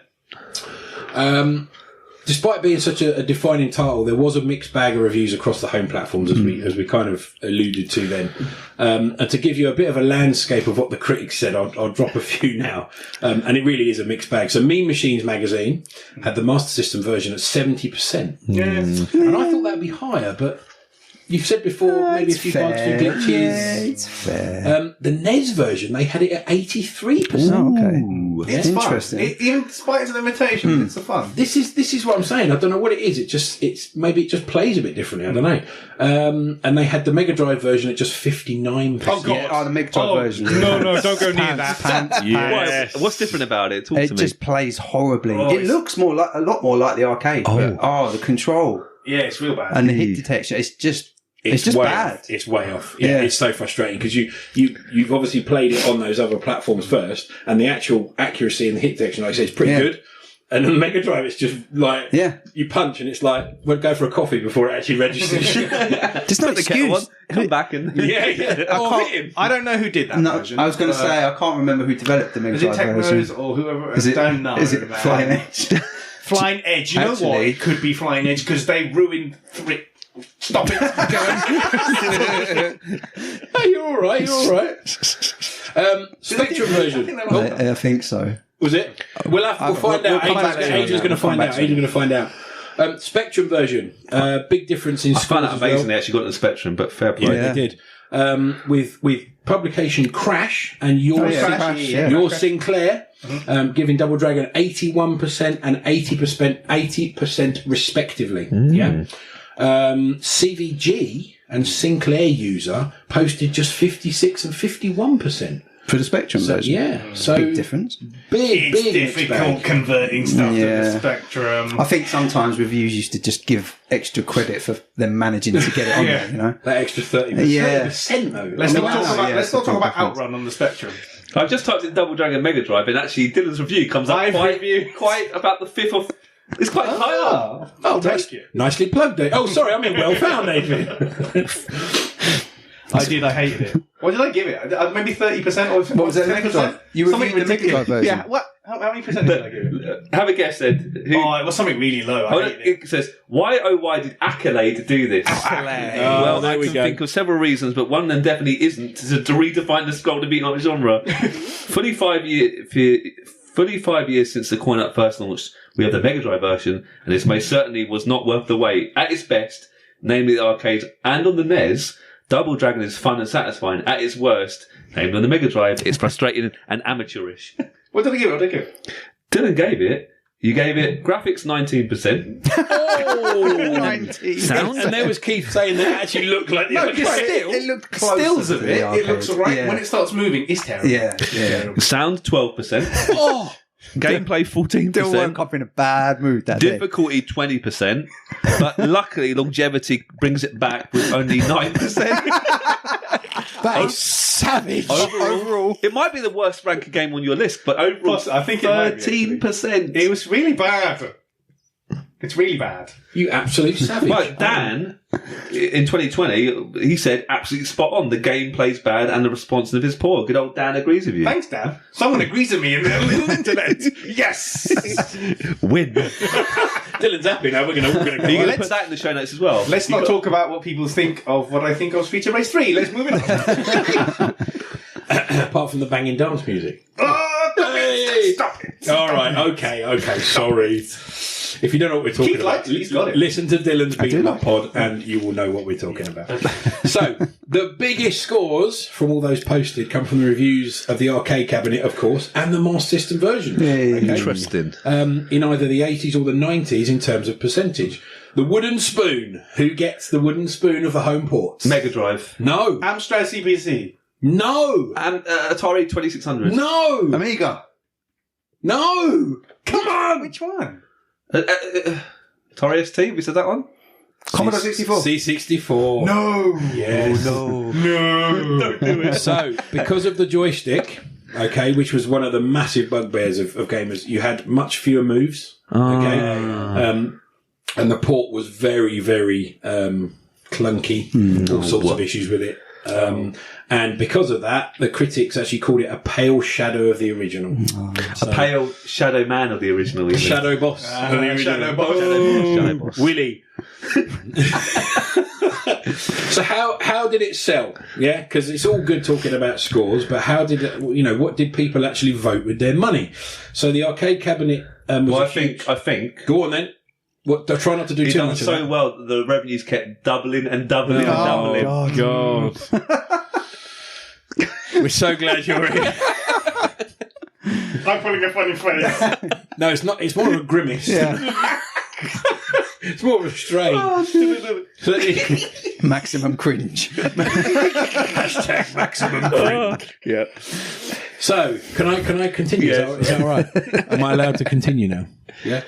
Despite being such a defining title, there was a mixed bag of reviews across the home platforms, as we kind of alluded to then. And to give you a bit of a landscape of what the critics said, I'll drop a few now. And it really is a mixed bag. So Mean Machines magazine had the Master System version at 70%. Yes. And I thought that would be higher, but you've said before, maybe a few bugs, a few glitches. Yeah, it's fair. The NES version, they had it at 83%. Oh, okay. It's Interesting. fun. Even despite its limitations, it's a fun. This is what I'm saying. I don't know what it is. Maybe it just plays a bit differently. I don't know. And they had the Mega Drive version at just 59%. Oh, God. Yeah, the Mega Drive version. No, don't go near that. Pants. What's different about it? Talk It to me. just plays horribly. Oh, It looks a lot more like the arcade. Oh. The control Yeah, it's real bad. and the hit detection. It's just way bad. off. It's way off. Yeah, it's so frustrating because you've obviously played it on those other platforms first, and the actual accuracy and the hit detection, like I say, is pretty good. And on the Mega Drive, it's just like you punch, and it's like we'll go for a coffee before it actually registers. There's no the kettle on, excuse. come back and I don't know who did that No, version. I was going to say I can't remember who developed the Mega Is it Drive Technos version. or whoever? Is it? Don't know. Is it man. Flying Edge? Flying Edge. You know what? Actually- It could be Flying Edge because they ruined three. Stop it. Hey, you're all right. You're all right. Spectrum version. I think so. Was it? We'll find out. come back to it. Adrian's going to find out. Adrian's going to find out. Spectrum version. Big difference in I found scores that as well. amazing they actually got the Spectrum, but fair play. Yeah, they did. With publication Crash and your Sinclair, giving Double Dragon 81% and 80% respectively. Yeah. CVG and Sinclair user posted just 56 and 51%. For the Spectrum version. Yeah. So Big difference. Big It's difficult converting stuff to the Yeah. Spectrum. I think sometimes reviews used to just give extra credit for them managing to get it on there, you know? That extra 30%. Yeah. 30% though. Let's not Wow, talk about yeah, let's not it's a talk about drop-off. Outrun on the Spectrum. I've just typed in Double Dragon Mega Drive, and actually Dylan's review comes up quite about the fifth of. It's quite high up. Oh, thank you. Nicely plugged, Dave. Oh, sorry, I'm in well found, Adrian. I hated it. What did I give it? Maybe 30% or What was that, Mega 10%? Drive? You Something reviewed the Mega ridiculous. Drive version? Yeah, what? How many percent did I give it? Have a guess, Ed. Oh, it was something really low. I hate it. It says, why did Accolade do this? Well, there I we can go. think of several reasons, but one of them definitely isn't to redefine the scroll to be like genre. Fully 5 years since the coin-up first launched, we have the Mega Drive version, and this most certainly was not worth the wait. At its best, namely the arcade and on the NES, Double Dragon is fun and satisfying. At its worst, namely on the Mega Drive, it's frustrating and amateurish. What did I give it? Dylan gave it. You gave it graphics 19%. Oh, 19. Sound? and there was Keith saying that it actually looked like the No, arcade. still, It looked closer stills to of the it. It arcade. looks alright. Yeah. When it starts moving, it's terrible. Yeah, yeah. Sound 12%. Oh, Gameplay 14%. Still woke up in a bad mood that day. Difficulty 20%, but luckily longevity brings it back with only 9%. that is savage. Overall, it might be the worst ranked game on your list, but overall, I think it might be, actually. 13%. It was really bad. It's really bad. You absolute savage. But Dan, in 2020, he said absolutely spot on. The gameplay's bad and the responsive is poor. Good old Dan agrees with you. Thanks, Dan. Someone agrees with me in the little internet. Yes. Win. Dylan's happy now. We're going to Are you going to put that in the show notes as well? Let's not talk about what people think of what I think of Street Race 3. Let's move it on. apart from the banging dance music. Oh, stop it. All right. Okay. Sorry. If you don't know what we're talking Keith about, likes it, he's got it. listen to Dylan's Beat 'em Up like pod and you will know what we're talking about. So, the biggest scores from all those posted come from the reviews of the arcade cabinet, of course, and the Master System version. Interesting. In either the 80s or the 90s in terms of percentage. The wooden spoon. Who gets the wooden spoon of the home ports? Mega Drive. No. Amstrad CPC. No. And Atari 2600. No. Amiga. No. Come on. Which one? Atari ST, we said that one? Commodore 64. C64. No. Yes. No. No. Don't do it. So, because of the joystick, okay, which was one of the massive bugbears of gamers, you had much fewer moves. Okay. And the port was very, very clunky. All sorts of issues with it. And because of that, the critics actually called it a pale shadow of the original. A pale shadow man of the original. Even. Shadow boss of the original. Shadow boss. Shadow boss. Willy. So how did it sell? Yeah, because it's all good talking about scores, but how did it? What did people actually vote with their money? So the arcade cabinet. Was I think. Go on then. What? Try not to do He's too done much. so of that. well that the revenues kept doubling and doubling and doubling. God. We're so glad you're here. I'm putting a funny face. No, it's not. It's more of a grimace. Yeah. It's more of a strain. Maximum cringe. Hashtag maximum cringe. Yeah. So, can I continue? Yes. Is that all right? Am I allowed to continue now? Yeah.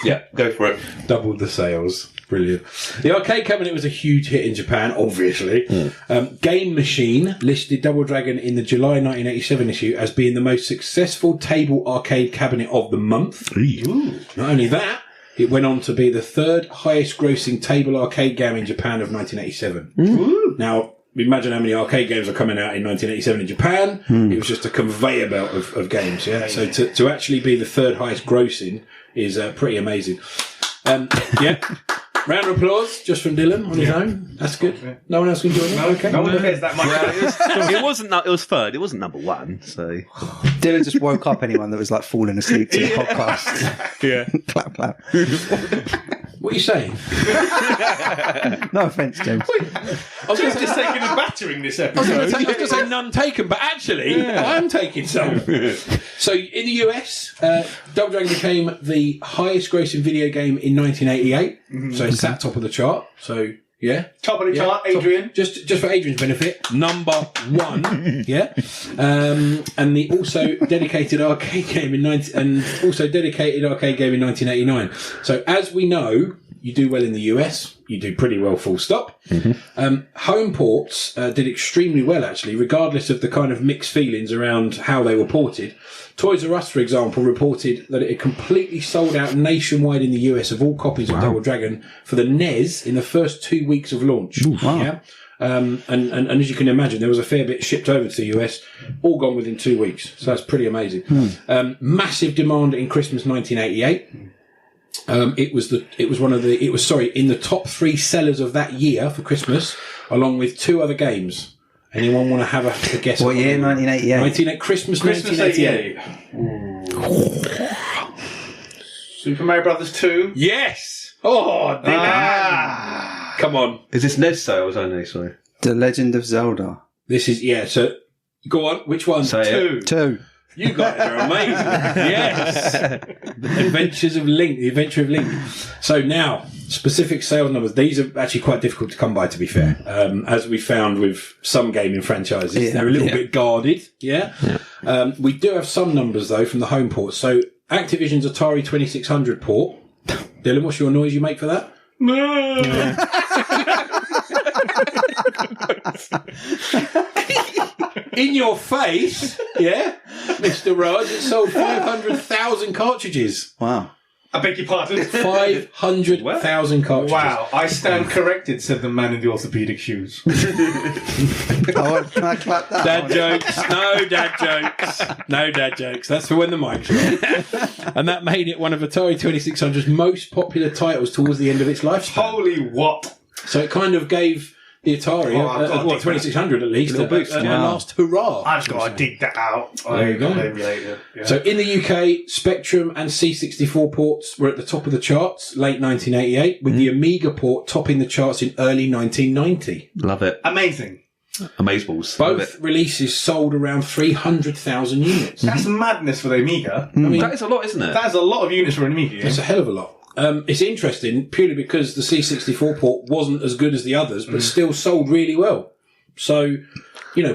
Yeah, go for it. Doubled the sales. Brilliant. The arcade cabinet was a huge hit in Japan, obviously. Game Machine listed Double Dragon in the July 1987 issue as being the most successful table arcade cabinet of the month. Not only that, it went on to be the third highest grossing table arcade game in Japan of 1987. Now, imagine how many arcade games are coming out in 1987 in Japan. It was just a conveyor belt of games, yeah? So to actually be the third highest grossing is pretty amazing. Yeah. Round of applause just from Dylan on his own. That's good. No one else can join in? Okay. No one cares that much. It wasn't. It was third. It wasn't number one. So Dylan just woke up anyone that was like falling asleep to the podcast. yeah. Clap, clap. What are you saying? No offence, James. I was going to Just say, taking a battering this I was episode. going to say none taken, but actually, I am taking some. So, in the US, Double Dragon became the highest grossing video game in 1988. So, it sat top of the chart. So, yeah. Top of the chart, Adrian. Just for Adrian's benefit, number one. Yeah. And the also dedicated arcade game in 1989. So, as we know, you do well in the US. You do pretty well, full stop. Home ports did extremely well, actually, regardless of the kind of mixed feelings around how they were ported. Toys R Us, for example, reported that it had completely sold out nationwide in the US of all copies of Double Dragon for the NES in the first 2 weeks of launch. Yeah. And as you can imagine, there was a fair bit shipped over to the US, all gone within 2 weeks. So that's pretty amazing. Massive demand in Christmas 1988. It was in the top 3 sellers of that year for Christmas, along with 2 other games. Anyone want to have a guess? What year? 1988. Christmas 1988. Super Mario Brothers 2. Yes. Oh, come on. Is this NES sales only? Sorry. The Legend of Zelda. This is So go on. Which one? Say it. 2. You guys are amazing. Yes. The Adventure of Link. So now, specific sales numbers. These are actually quite difficult to come by, to be fair. As we found with some gaming franchises, they're a little bit guarded. Yeah. We do have some numbers, though, from the home ports. So Activision's Atari 2600 port. Dylan, what's your noise you make for that? In your face, yeah, Mr. Raj. It sold 500,000 cartridges. Wow. I beg your pardon. 500,000 cartridges. Wow. I stand corrected, said the man in the orthopedic shoes. Can I clap that? Dad jokes. No dad jokes. No dad jokes. That's for when the mic's on. And that made it one of Atari 2600's most popular titles towards the end of its lifespan. Holy what? So it kind of gave the Atari, 2600 at least, a last hurrah. I've got to dig that out. There you go. Yeah. So in the UK, Spectrum and C64 ports were at the top of the charts late 1988, with the Amiga port topping the charts in early 1990. Love it. Amazing. Amazeballs. Both releases sold around 300,000 units. That's madness for the Amiga. I mean, That is a lot, isn't it? That is a lot of units for an Amiga. it's a hell of a lot. It's interesting purely because the C64 port wasn't as good as the others, but still sold really well. So,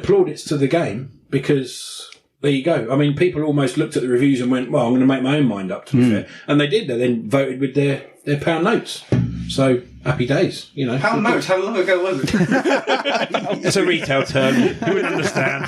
plaudits to the game, because there you go. I mean, people almost looked at the reviews and went, well, I'm going to make my own mind up, to be fair. And they did. They then voted with their pound notes. So, happy days, Pound notes? How long ago was it? It's a retail term. You wouldn't understand.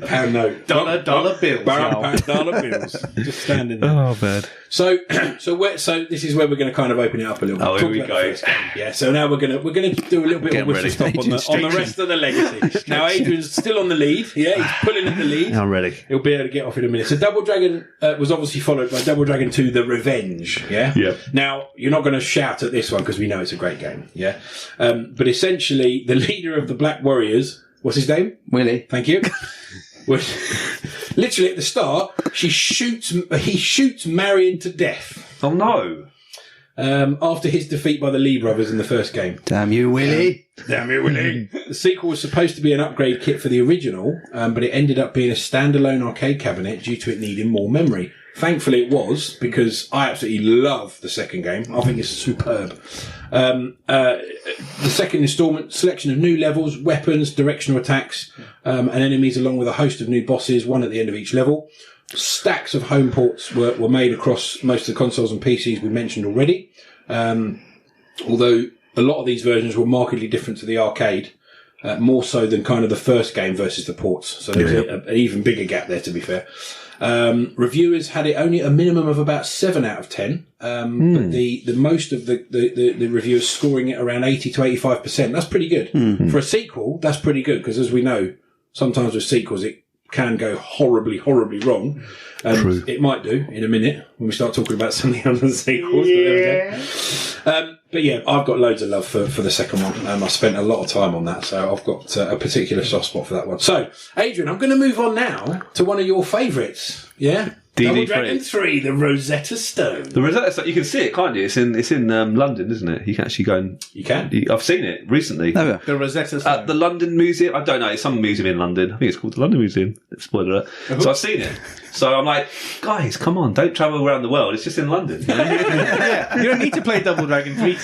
Pound note. Dollar bills. Dollar bills. Just standing there. Oh, bad. So this is where we're going to kind of open it up a little bit. Oh, here we go. Yeah. So now we're going to do a little bit of whistle stop on the rest of the legacy. Now Adrian's still on the lead. Yeah, he's pulling at the lead. I'm ready. He'll be able to get off in a minute. So Double Dragon was obviously followed by Double Dragon 2: The Revenge. Yeah. Yeah. Now you're not going to shout at this one because we know it's a great game. Yeah. But essentially, the leader of the Black Warriors. What's his name? Willy. Thank you. Literally at the start, he shoots Marian to death. Oh, no. After his defeat by the Lee brothers in the first game. Damn you, Willy. Damn you, Willy. The sequel was supposed to be an upgrade kit for the original, but it ended up being a standalone arcade cabinet due to it needing more memory. Thankfully it was, because I absolutely love the second game. I think it's superb. The second instalment, selection of new levels, weapons, directional attacks, and enemies, along with a host of new bosses, one at the end of each level. Stacks of home ports were made across most of the consoles and PCs we mentioned already. Although a lot of these versions were markedly different to the arcade, more so than kind of the first game versus the ports. So there's an even bigger gap there, to be fair. Reviewers had it only a minimum of about 7 out of 10, but the most of the reviewers scoring it around 80 to 85%. That's pretty good. For a sequel, that's pretty good, because as we know, sometimes with sequels it can go horribly, horribly wrong. True. It might do in a minute when we start talking about some of the other sequels. Yeah. But there we go. But yeah, I've got loads of love for the second one. I spent a lot of time on that, so I've got a particular soft spot for that one. So, Adrian, I'm going to move on now to one of your favourites. Yeah? Double Dragon 3, the Rosetta Stone. The Rosetta Stone, you can see it, can't you? It's in London, isn't it? You can actually go and... You can? I've seen it recently. Never. The Rosetta Stone. At the London Museum. I don't know, it's some museum in London. I think it's called the London Museum. Spoiler alert. So I've seen it. So I'm like, guys, come on, don't travel around the world. It's just in London. You know? Yeah, you don't need to play Double Dragon 3.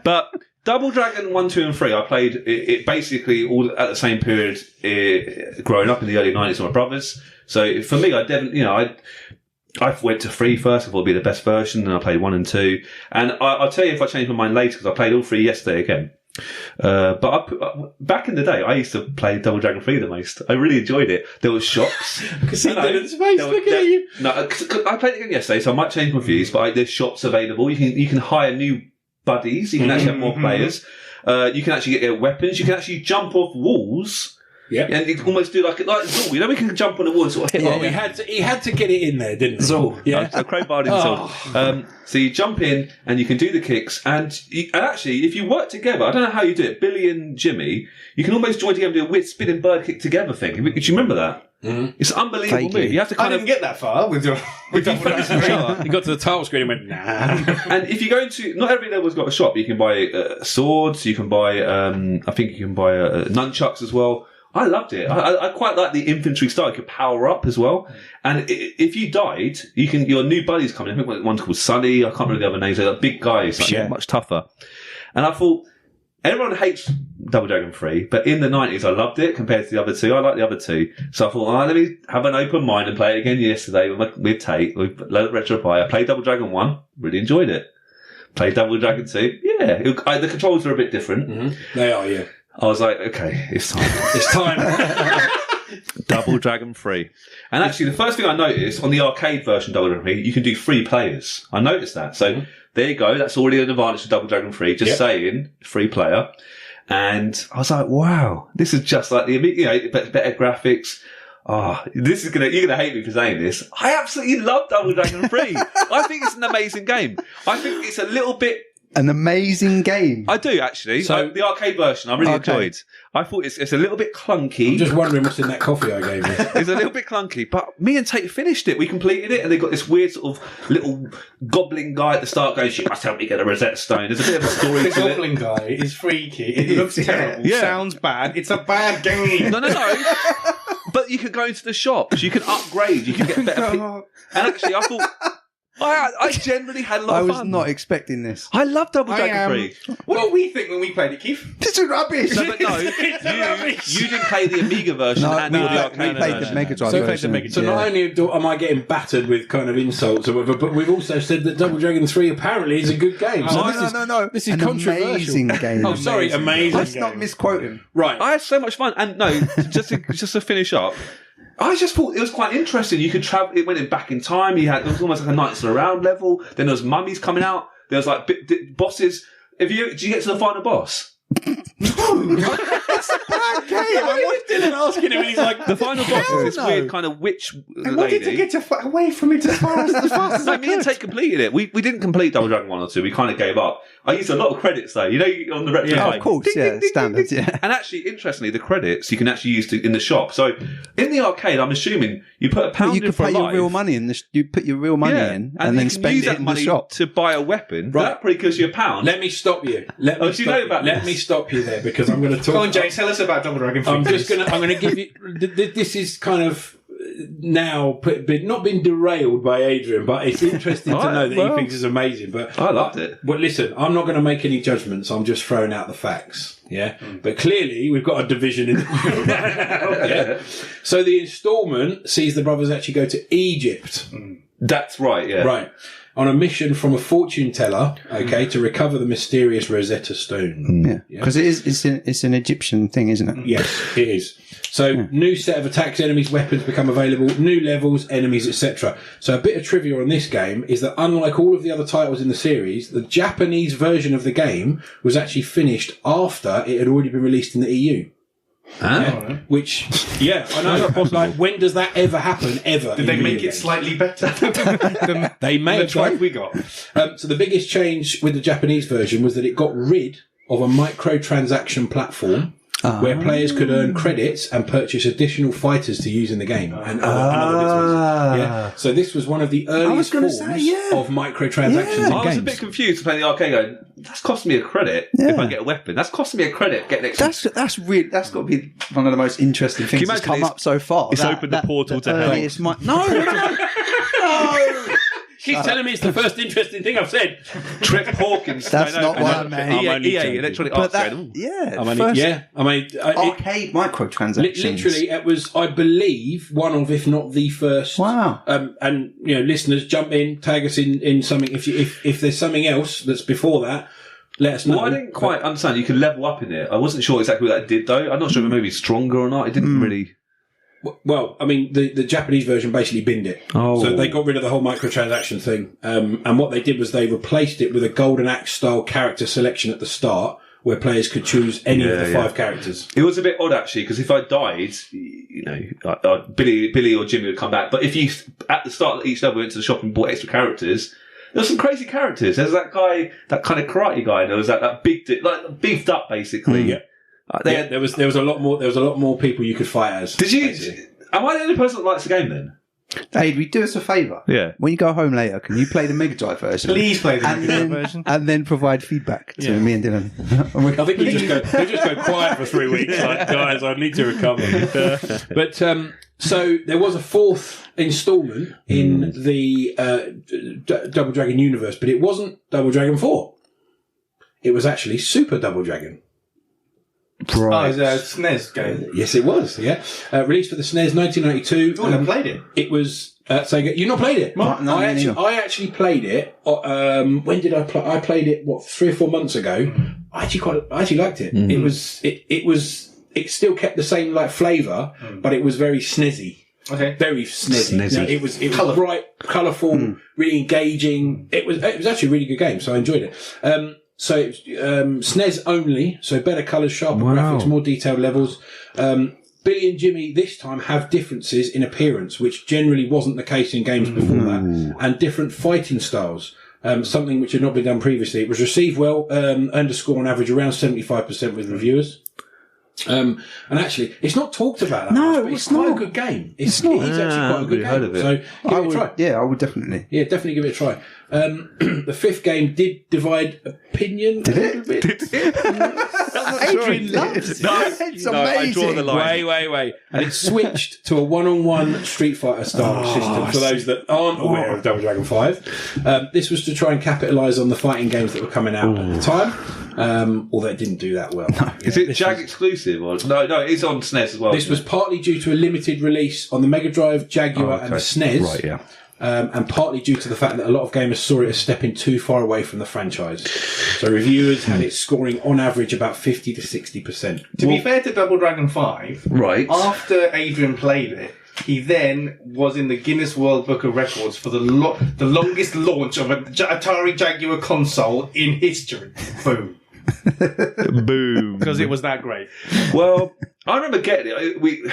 But Double Dragon 1, 2 and 3, I played it basically all at the same period growing up in the early 90s with my brothers. So for me, I definitely, I went to 3 first. I thought it would be the best version, and I played 1 and 2. And I'll tell you if I changed my mind later, because I played all 3 yesterday again. But back in the day, I used to play Double Dragon 3 the most. I really enjoyed it. There was shops. Because he did in space, look at you. No, I played it again yesterday, so I might change my views, but there's shops available. You can hire new buddies. You can actually have more players. You can actually get weapons. You can actually jump off walls. Yeah, and you can almost do like Zool. You know, we can jump on the wall and sort of hit. Well, he had to get it in there, didn't he? Zool. Yeah, I crowbarred in Zool. So you jump in and you can do the kicks, and actually, if you work together, I don't know how you do it. Billy and Jimmy, you can almost join together and do a weird spinning bird kick together thing. Do you remember that? Mm-hmm. It's an unbelievable move. You have to I didn't get that far with your. You got to the title screen and went, nah. And if you go into, not every level's got a shop. You can buy swords. You can buy, I think you can buy nunchucks as well. I loved it. I quite like the infantry style. You could power up as well. And if you died, your new buddies come in. I think one's called Sunny. I can't remember the other names. They're like big guys, like, much tougher. And I thought, everyone hates Double Dragon 3, but in the 90s I loved it compared to the other two. I like the other two. So I thought, let me have an open mind and play it again yesterday with Tate, with RetroPie. I played Double Dragon 1, really enjoyed it. Played Double Dragon 2, the controls are a bit different. Mm-hmm. They are, yeah. I was like, okay, it's time. It's time. Double Dragon 3. And actually, the first thing I noticed on the arcade version of Double Dragon 3, you can do 3 players. I noticed that. So there you go. That's already an advantage of Double Dragon 3. Just saying, 3 player. And I was like, wow, this is just like better graphics. This is you're gonna hate me for saying this. I absolutely love Double Dragon 3. I think it's an amazing game. I think it's a little bit. An amazing game. I do, actually. So the arcade version, I really enjoyed. I thought it's a little bit clunky. I'm just wondering what's in that coffee I gave you. It's a little bit clunky, but me and Tate finished it. We completed it, and they got this weird sort of little goblin guy at the start going, "You must help me get a Rosetta Stone." There's a bit of a story to it. The goblin guy is freaky. It looks terrible. Yeah. Sounds bad. It's a bad game. No. But you could go into the shops. You can upgrade. You can get better. And actually, I thought. I generally had a lot of fun. I was not expecting this. I love Double Dragon 3. What did we think when we played it, Keith? This is rubbish. No, but no, you didn't play the Amiga version and the arcade played the Mega Drive version. So not only am I getting battered with kind of insults or whatever, but we've also said that Double Dragon 3 apparently is a good game. So No. This is an controversial. Amazing game. Oh, sorry, amazing. Let's not misquote him. Right. I had so much fun. And no, just to finish up, I just thought it was quite interesting. You could travel. It went back in time. It was almost like a Knights of the Round level. Then there was mummies coming out. There was like bosses. Did you get to the final boss? It's a bad game. I was Dylan asking him, and he's like, the final boss is this weird kind of witch I wanted to get away from it as fast as I me and Tate completed it. We didn't complete Double Dragon 1 or 2. We kind of gave up. I used a lot of credits though. You know, on the retro. Yeah, of course. Standards. Yeah. And actually, interestingly, the credits you can actually use in the shop. So in the arcade, I'm assuming you put £1 you could pay your real money in. You put your real money in, and then spend it in the shop to buy a weapon. Right. That probably costs you £1. Let me stop you. Let me stop you there because I'm going to talk. Go on, James. Tell us about Double Dragon 3. I'm going to give you. This is kind of now not been derailed by Adrian, but it's interesting to know that he thinks it's amazing. But I loved it. But listen, I'm not going to make any judgments. I'm just throwing out the facts. Yeah, but clearly we've got a division in the right now. Yeah. So the instalment sees the brothers actually go to Egypt. That's right. Yeah. Right. On a mission from a fortune teller, to recover the mysterious Rosetta Stone. Yeah, because it's an Egyptian thing, isn't it? Yes, it is. So, new set of attacks, enemies, weapons become available, new levels, enemies, etc. So, a bit of trivia on this game is that unlike all of the other titles in the series, the Japanese version of the game was actually finished after it had already been released in the EU. Ah. Which, I know. Like, when does that ever happen? Ever? Did they make it slightly better than they may the drive we got? So the biggest change with the Japanese version was that it got rid of a microtransaction platform where players could earn credits and purchase additional fighters to use in the game and other bits. Yeah. So this was one of the earliest forms of microtransactions in games. I was a bit confused playing the arcade going, that's costing me a credit if I get a weapon. That's costing me a credit getting extra. That's got to be one of the most interesting things that's come up so far. It's opened the portal to hell. No. Keep telling me it's the first interesting thing I've said. Trip Hawkins. That's not what I meant. EA Electronic Arts. Arcade microtransactions. Literally, it was, I believe, one of, if not the first. Wow. And listeners, jump in, tag us in something. If there's something else that's before that, let us know. Well, I didn't quite understand. You could level up in it. I wasn't sure exactly what that did, though. I'm not sure if it made me stronger or not. It didn't really. Well, I mean, the Japanese version basically binned it. Oh. So they got rid of the whole microtransaction thing. And what they did was they replaced it with a Golden Axe style character selection at the start, where players could choose any of the Yeah, 5 characters. It was a bit odd actually, because if I died, Billy or Jimmy would come back. But if you at the start of each level went to the shop and bought extra characters, there were some crazy characters. There's that guy, that kind of karate guy. And there was that big, like beefed up basically. Yeah. There was a lot more. There was a lot more people you could fight as. Did you? basically. Am I the only person that likes the game then? Adrian, do us a favour. Yeah. When you go home later, can you play the Mega Drive version? Please play the and Mega then, Drive version. and then provide feedback to me and Dylan. I think you just go quiet for 3 weeks. Like, guys, I need to recover. But so there was a 4th instalment in the Double Dragon universe, but it wasn't Double Dragon 4. It was actually Super Double Dragon. Oh, it's a SNES game. Yes, it was. Yeah, released for the SNES, 1992. Oh, I played it. It was. So you not played it? No, I actually played it. When did I play? I played it 3 or 4 months ago. I actually liked it. It still kept the same like flavour, but it was very snazzy. Okay. Very snazzy. Snazzy. No, it was bright, colourful, really engaging. It was actually a really good game, so I enjoyed it. So it's SNES only, so better colours, sharper graphics, more detailed levels. Billy and Jimmy this time have differences in appearance, which generally wasn't the case in games before that, and different fighting styles. Something which had not been done previously. It was received well, earned a score on average around 75% with reviewers. And actually, it's not talked about that much, but it's quite a good game. It is actually quite a good game. heard of it. So give it a try. Yeah, I would definitely. Yeah, definitely give it a try. The 5th game did divide opinion a little bit. Adrian loves it. It's amazing. I draw the line. Wait. And it switched to a one-on-one Street Fighter style system for those that aren't aware of Double Dragon 5. This was to try and capitalise on the fighting games that were coming out at the time, although it didn't do that well. Is it Jag exclusive? Or? No, it's on SNES as well. This was partly due to a limited release on the Mega Drive, Jaguar and the SNES. Right, yeah. And partly due to the fact that a lot of gamers saw it as stepping too far away from the franchise. So reviewers had it scoring on average about 50 to 60%. To be fair to Double Dragon 5, Right. after Adrian played it, he then was in the Guinness World Book of Records for the longest launch of an Atari Jaguar console in history. Boom. Boom. Because it was that great. Well, I remember getting it.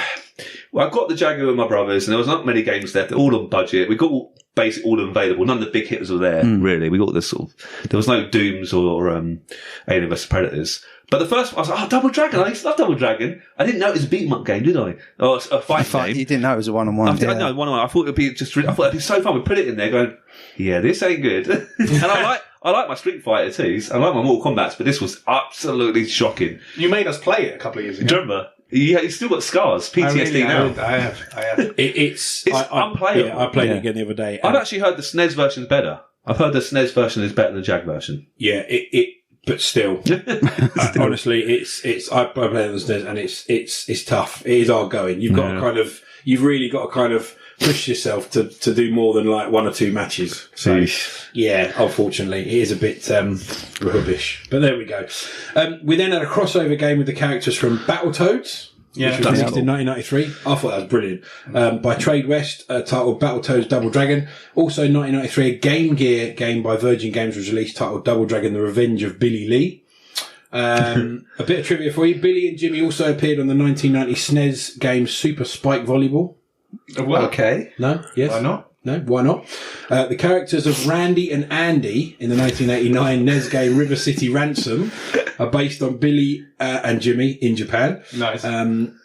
I got the Jaguar with my brothers, and there was not many games left. All on budget. We got all of them available. None of the big hitters were there, really. We got this sort of. There was no Dooms or Alien vs Predators. But the first one, I was like, Double Dragon. I used to love Double Dragon. I didn't know it was a beat-em-up game, did I? Oh, it's a fighting game. You didn't know it was a one-on-one. I know one-on-one. I thought it'd be so fun. We put it in there, going, yeah, this ain't good. And I like my Street Fighter too. I like my Mortal Kombat, but this was absolutely shocking. You made us play it a couple of years ago. Do you remember? Yeah, he's still got scars, PTSD now. I have. It's unplayable. Yeah, I played it again the other day. I've actually heard the SNES version's better. I've heard the SNES version is better than the Jag version. Yeah, but still, honestly, I play on the SNES and it's tough. It is hard going. You've really got to kind of push yourself to do more than like 1 or 2 matches. So yeah, unfortunately, it is a bit rubbish. But there we go. We then had a crossover game with the characters from Battletoads. Yeah, which was released in 1993. I thought that was brilliant. By Trade West, titled Battletoads Double Dragon. Also in 1993, a Game Gear game by Virgin Games was released titled Double Dragon: The Revenge of Billy Lee. A bit of trivia for you. Billy and Jimmy also appeared on the 1990 SNES game Super Spike Volleyball. Well, Okay. No? Yes? why not? No, why not? The characters of Randy and Andy in the 1989 NES game River City Ransom are based on Billy and Jimmy in Japan. Nice.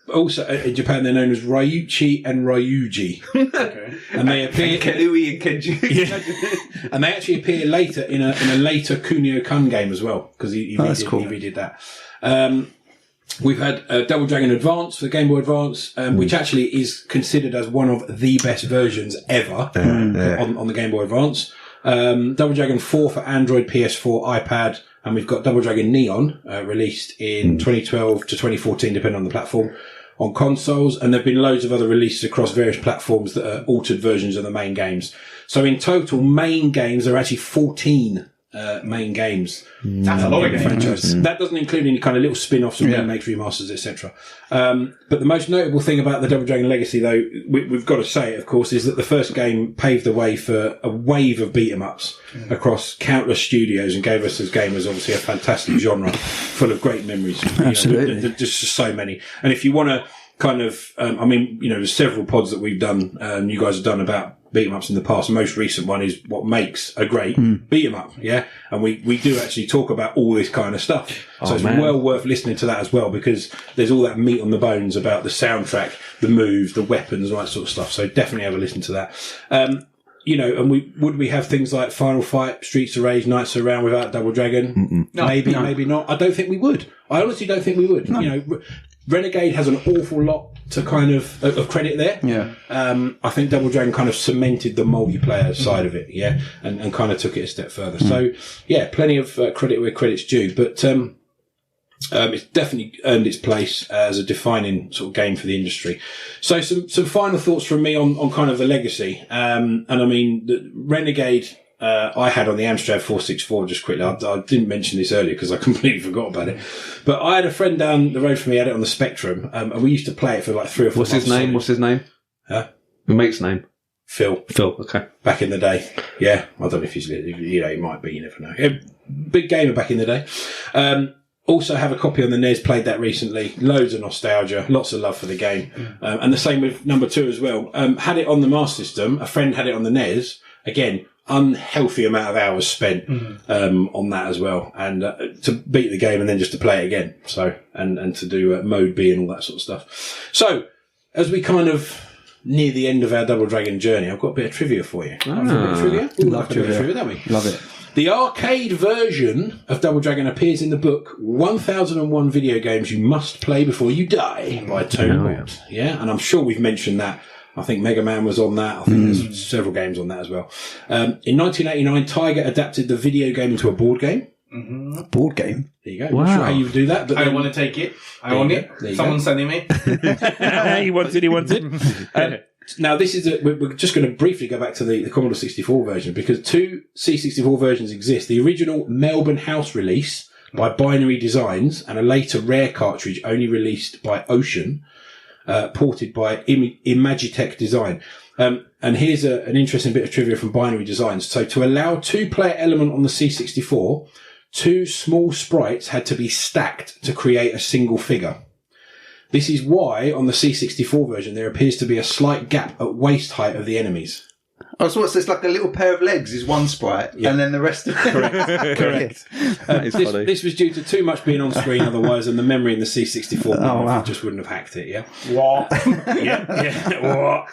Also, in Japan, they're known as Ryuichi and Ryuji. Okay. And they appear... Kenui and Kenji. Yeah. And they actually appear later in a later Kunio-kun game as well, because he redid that. We've had Double Dragon Advance for the Game Boy Advance, which actually is considered as one of the best versions ever on the Game Boy Advance. Double Dragon 4 for Android, PS4, iPad, and we've got Double Dragon Neon, released in 2012 to 2014, depending on the platform, on consoles. And there have been loads of other releases across various platforms that are altered versions of the main games. So in total, main games are actually 14 main games. That's a lot of games. Franchise. That doesn't include any kind of little spin-offs and remakes, remasters, etc. But the most notable thing about the Double Dragon Legacy, though, we've got to say it, of course, is that the first game paved the way for a wave of beat-em-ups across countless studios and gave us as gamers, obviously, a fantastic genre full of great memories. Absolutely. There's just so many. And if you want to kind of, there's several pods that we've done, you guys have done about beat 'em ups in the past. The most recent one is what makes a great beat 'em up, and we do actually talk about all this kind of stuff, so it's well worth listening to that as well, because there's all that meat on the bones about the soundtrack, the moves, the weapons, all that sort of stuff. So definitely have a listen to that. And we have things like Final Fight, Streets of Rage, Knights Around without Double Dragon? Maybe not. I don't think we would. I honestly don't think we would. Renegade has an awful lot to kind of credit there. I think Double Dragon kind of cemented the multiplayer side of it, and kind of took it a step further. So, plenty of credit where credit's due, but it's definitely earned its place as a defining sort of game for the industry. So, some final thoughts from me on kind of the legacy. And I mean, the Renegade, I had on the Amstrad 464 just quickly. I didn't mention this earlier because I completely forgot about it. But I had a friend down the road from me, had it on the Spectrum, and we used to play it for like 3 or 4 months. What's his name? Huh? Your mate's name? Phil, okay. Back in the day. Yeah, I don't know if he's, he might be, you never know. Big gamer back in the day. Also have a copy on the NES, played that recently. Loads of nostalgia, lots of love for the game. And the same with number 2 as well. Had it on the Master System, a friend had it on the NES. Again, unhealthy amount of hours spent on that as well, and to beat the game and then just to play it again. So and to do mode B and all that sort of stuff. So as we kind of near the end of our Double Dragon journey, I've got a bit of trivia for you. Love trivia, don't we? Love it. The arcade version of Double Dragon appears in the book 1001 Video Games You Must Play Before You Die by Tony Mott. Yeah, and I'm sure we've mentioned that. I think Mega Man was on that. I think there's several games on that as well. In 1989, Tiger adapted the video game into a board game. A board game? There you go. Wow. Not sure how you would do that. But I want to take it. I want it. Someone's sending me. He wanted. Now, this is we're just going to briefly go back to the Commodore 64 version, because 2 C64 versions exist. The original Melbourne House release by Binary Designs and a later Rare cartridge only released by Ocean, ported by Imagitech Design. And here's an interesting bit of trivia from Binary Designs. So to allow 2-player element on the C64, 2 small sprites had to be stacked to create a single figure. This is why on the C64 version there appears to be a slight gap at waist height of the enemies. Oh, so what's this, like a little pair of legs is one sprite, and then the rest of it? Correct. This was due to too much being on screen otherwise, and the memory in the C64 just wouldn't have hacked it, What? What?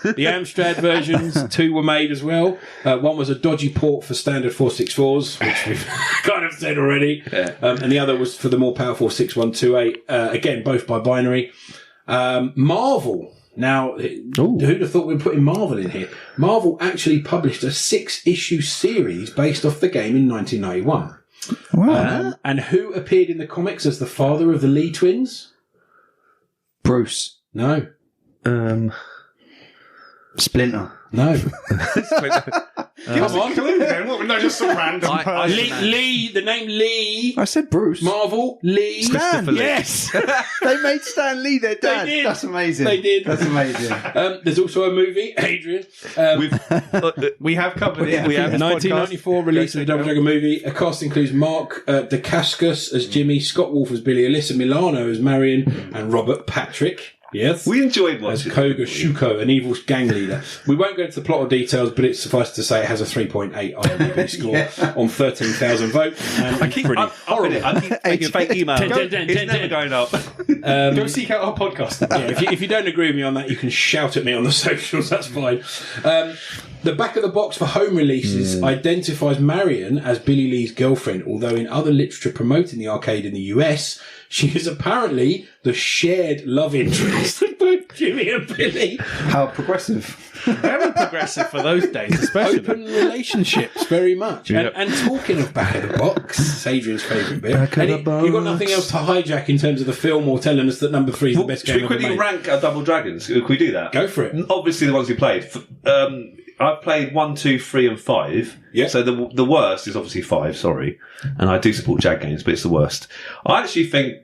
The Amstrad versions, 2 were made as well. One was a dodgy port for standard 464s, which we've kind of said already, and the other was for the more powerful 6128, again, both by Binary. Marvel. Now, who'd have thought we'd put Marvel in here? Marvel actually published a 6-issue series based off the game in 1991. Wow. And who appeared in the comics as the father of the Lee twins? Bruce. No. Splinter. No. Give us a clue then. What? No, just some random person. Lee, the name Lee. I said Bruce. Marvel, Lee. Stan, yes. They made Stan Lee their dad. They did. That's amazing. They did. That's amazing. There's also a movie, Adrian. We have covered it. We have 1994 release of the Double Dragon movie. A cast includes Mark Dacascos as Jimmy, Scott Wolf as Billy, Alyssa Milano as Marian, and Robert Patrick. Yes. We enjoyed watching as Koga Shuko, an evil gang leader. We won't go into the plot or details, but it's suffice to say it has a 3.8 IMDb score on 13,000 votes. And I keep horrible. I keep making fake emails. It's never going up. Go seek out our podcast. If you don't agree with me on that, you can shout at me on the socials. That's fine. The back of the box for home releases identifies Marian as Billy Lee's girlfriend, although in other literature promoting the arcade in the US, she is apparently the shared love interest of both Jimmy and Billy. How progressive. Very progressive for those days, especially. Open relationships, very much. Yep. And talking of back of the box, it's Adrian's favourite bit. You've got nothing else to hijack in terms of the film or telling us that number 3 is the best game Should we ever quickly made? rank our Double Dragons? Could we do that? Go for it. Obviously the ones we played. I've played 1, 2, 3, and 5. Yeah. So the worst is obviously 5. Sorry, and I do support Jag games, but it's the worst. I actually think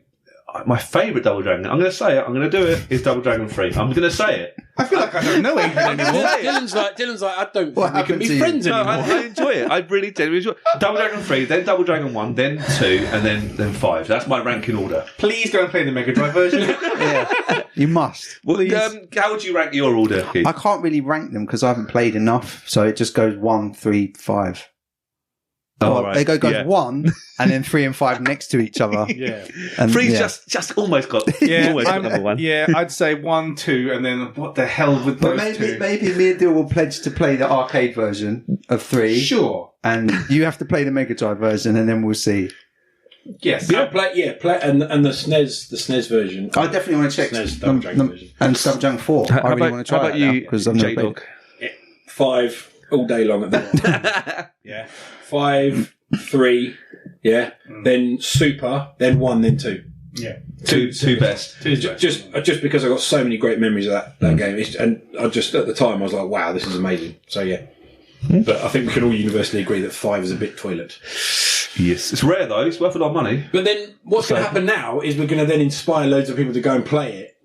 my favourite Double Dragon. I'm going to say it. I'm going to do it. Is Double Dragon 3. I'm going to say it. I feel like I don't know Adrian anymore. Dylan's like, I don't What think we can happened be to you? friends No, anymore. I enjoy it. I really do enjoy it. Double Dragon 3, then Double Dragon 1, then 2, and then 5. That's my ranking order. Please go and play the Mega Drive version. Yeah, you must. Well, how would you rank your order, Keith? I can't really rank them because I haven't played enough, so it just goes 1, 3, 5. Oh, right. It goes Yeah. 1 and then 3 and 5 next to each other. Yeah. And, 3's yeah. just almost got almost got number 1. Yeah, I'd say 1, 2, and then what the hell with But those two? maybe me and Dill will pledge to play the arcade version of 3, Sure. and you have to play the Mega Drive version, and then we'll see. Yes. Play, and the SNES version. I definitely want to check SNES Double Dragon version. and Double Dragon 4. I really want to try how about that you, because I've never played J-Dog? it. 5 all day long at the moment. Yeah. 5, 3, yeah. Then Super, then 1, then 2. Yeah. Two best. Just because I got so many great memories of that game, and I just at the time I was like, wow, this is amazing. So yeah. But I think we can all universally agree that 5 is a bit toilet. Yes. It's rare, though. It's worth a lot of money. But then what's going to happen now is we're going to then inspire loads of people to go and play it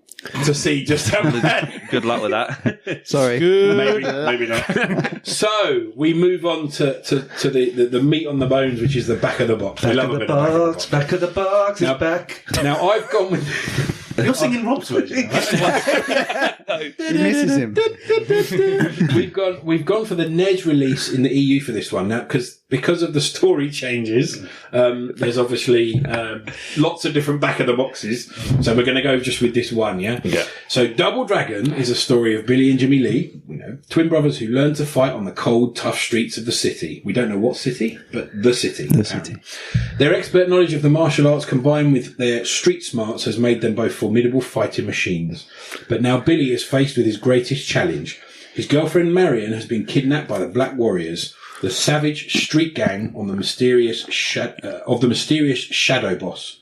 to see just how bad. Good luck with that. Sorry. Maybe not. So we move on to the meat on the bones, which is the back of the box. We love a bit of Back of the box is Now- back. Now I've gone with. You're singing Rob's version. He misses him. We've gone for the NES release in the EU for this one now because of the story changes. There's obviously lots of different back of the boxes, so we're going to go just with this one. Yeah. So Double Dragon is a story of Billy and Jimmy Lee, twin brothers who learn to fight on the cold, tough streets of the city. We don't know what city, but the city. The city. Their expert knowledge of the martial arts combined with their street smarts has made them both formidable fighting machines. But now Billy is faced with his greatest challenge. His girlfriend Marian has been kidnapped by the Black Warriors, the savage street gang on the mysterious Shadow Boss.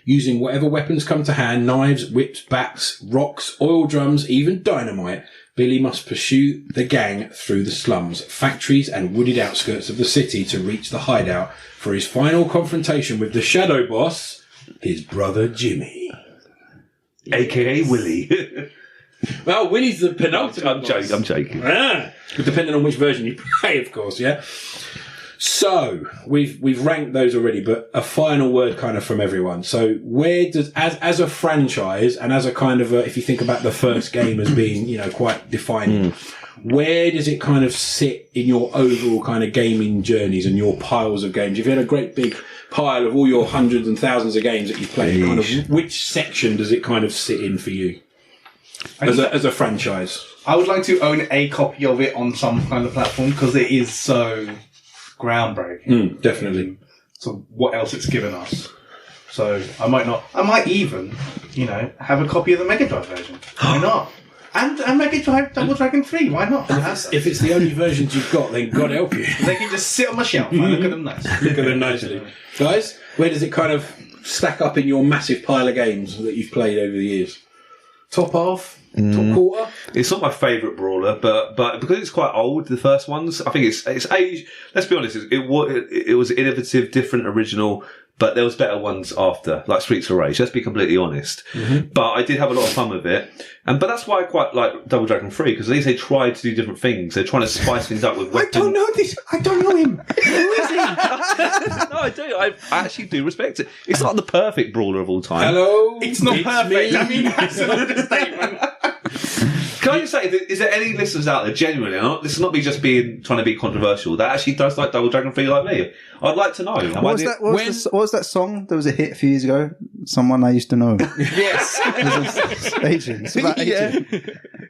Using whatever weapons come to hand, knives, whips, bats, rocks, oil drums, even dynamite, Billy must pursue the gang through the slums, factories and wooded outskirts of the city to reach the hideout for his final confrontation with the Shadow Boss, his brother Jimmy. A.K.A. Willy. Well, Willy's the penultimate I'm joking. Depending on which version you play, of course, yeah? So, we've ranked those already, but a final word kind of from everyone. So, where does, as a franchise, and as a kind of if you think about the first game as being, quite defining, where does it kind of sit in your overall kind of gaming journeys and your piles of games? You've had a great big pile of all your hundreds and thousands of games that you've played. Kind of, which section does it kind of sit in for you as a franchise? I would like to own a copy of it on some kind of platform because it is so groundbreaking. Definitely. So what else it's given us. So I might even, have a copy of the Mega Drive version. Why not? And Mega Drive Double Dragon 3, why not? If it's the only versions you've got, then God help you. They can just sit on my shelf. I look at them nice. Look at them nicely. Guys, where does it kind of stack up in your massive pile of games that you've played over the years? Top half? Top quarter? It's not my favourite brawler, but because it's quite old, the first ones, I think it's age. Let's be honest, it was innovative, different, original. But there was better ones after, like Streets of Rage. Let's be completely honest. But I did have a lot of fun with it, but that's why I quite like Double Dragon 3 because at least they tried to do different things. They're trying to spice things up with weapons. I don't know this. I don't know him. Who is he? No, I do. I actually do respect it. It's not the perfect brawler of all time. Hello? It's not perfect. me. I mean, that's an understatement. Can I just say, is there any listeners out there, genuinely, this is not me just trying to be controversial, that actually does like Double Dragon 3 like me? I'd like to know. What was that song? There was a hit a few years ago. Someone I used to know. Yes. Adrian. It's about Adrian.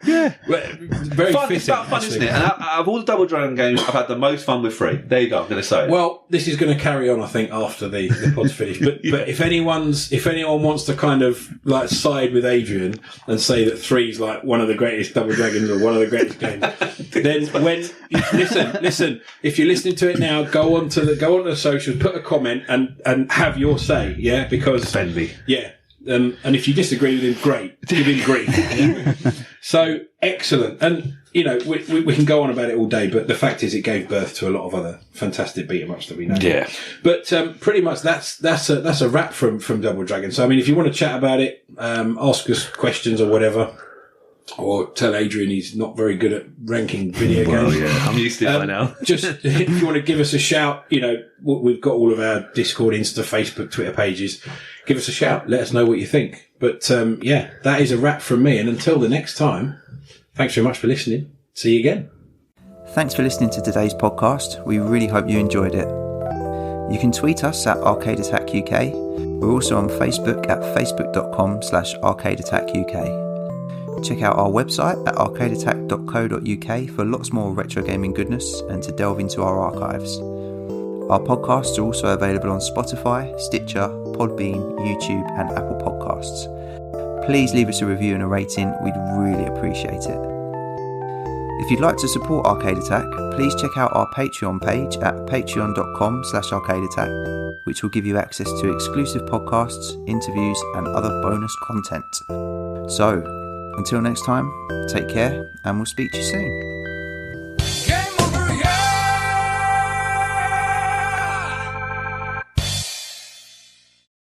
Yeah. Very Fun, fitting, it's about fun, actually. isn't it? And out of all the Double Dragon games, I've had the most fun with 3. There you go, I'm going to say it. Well, this is going to carry on, I think, after the pod's finished. But if anyone wants to kind of like side with Adrian and say that 3 is like one of the greatest Double Dragons or one of the greatest games, then listen. If you're listening to it now, go on to the socials, put a comment, and have your say. Yeah, because Defend me. yeah. And if you disagree with him, great. Give him grief. Yeah? So, excellent. And you know, we can go on about it all day, but the fact is it gave birth to a lot of other fantastic beat-em-ups that we know. Yeah. But pretty much that's a wrap from Double Dragon. So, I mean, if you want to chat about it, ask us questions or whatever, or tell Adrian he's not very good at ranking video games. Well, yeah, I'm used to it by now. Just if you want to give us a shout, you know, we've got all of our Discord, Insta, Facebook, Twitter pages. Give us a shout. Let us know what you think. But, yeah, that is a wrap from me. And until the next time, thanks very much for listening. See you again. Thanks for listening to today's podcast. We really hope you enjoyed it. You can tweet us at Arcade Attack UK. We're also on Facebook at facebook.com/arcadeattackuk. Check out our website at arcadeattack.co.uk for lots more retro gaming goodness and to delve into our archives. Our podcasts are also available on Spotify, Stitcher, Podbean, YouTube and Apple Podcasts. Please leave us a review and a rating, we'd really appreciate it. If you'd like to support Arcade Attack, please check out our Patreon page at patreon.com/arcadeattack, which will give you access to exclusive podcasts, interviews and other bonus content. So, until next time, take care and we'll speak to you soon.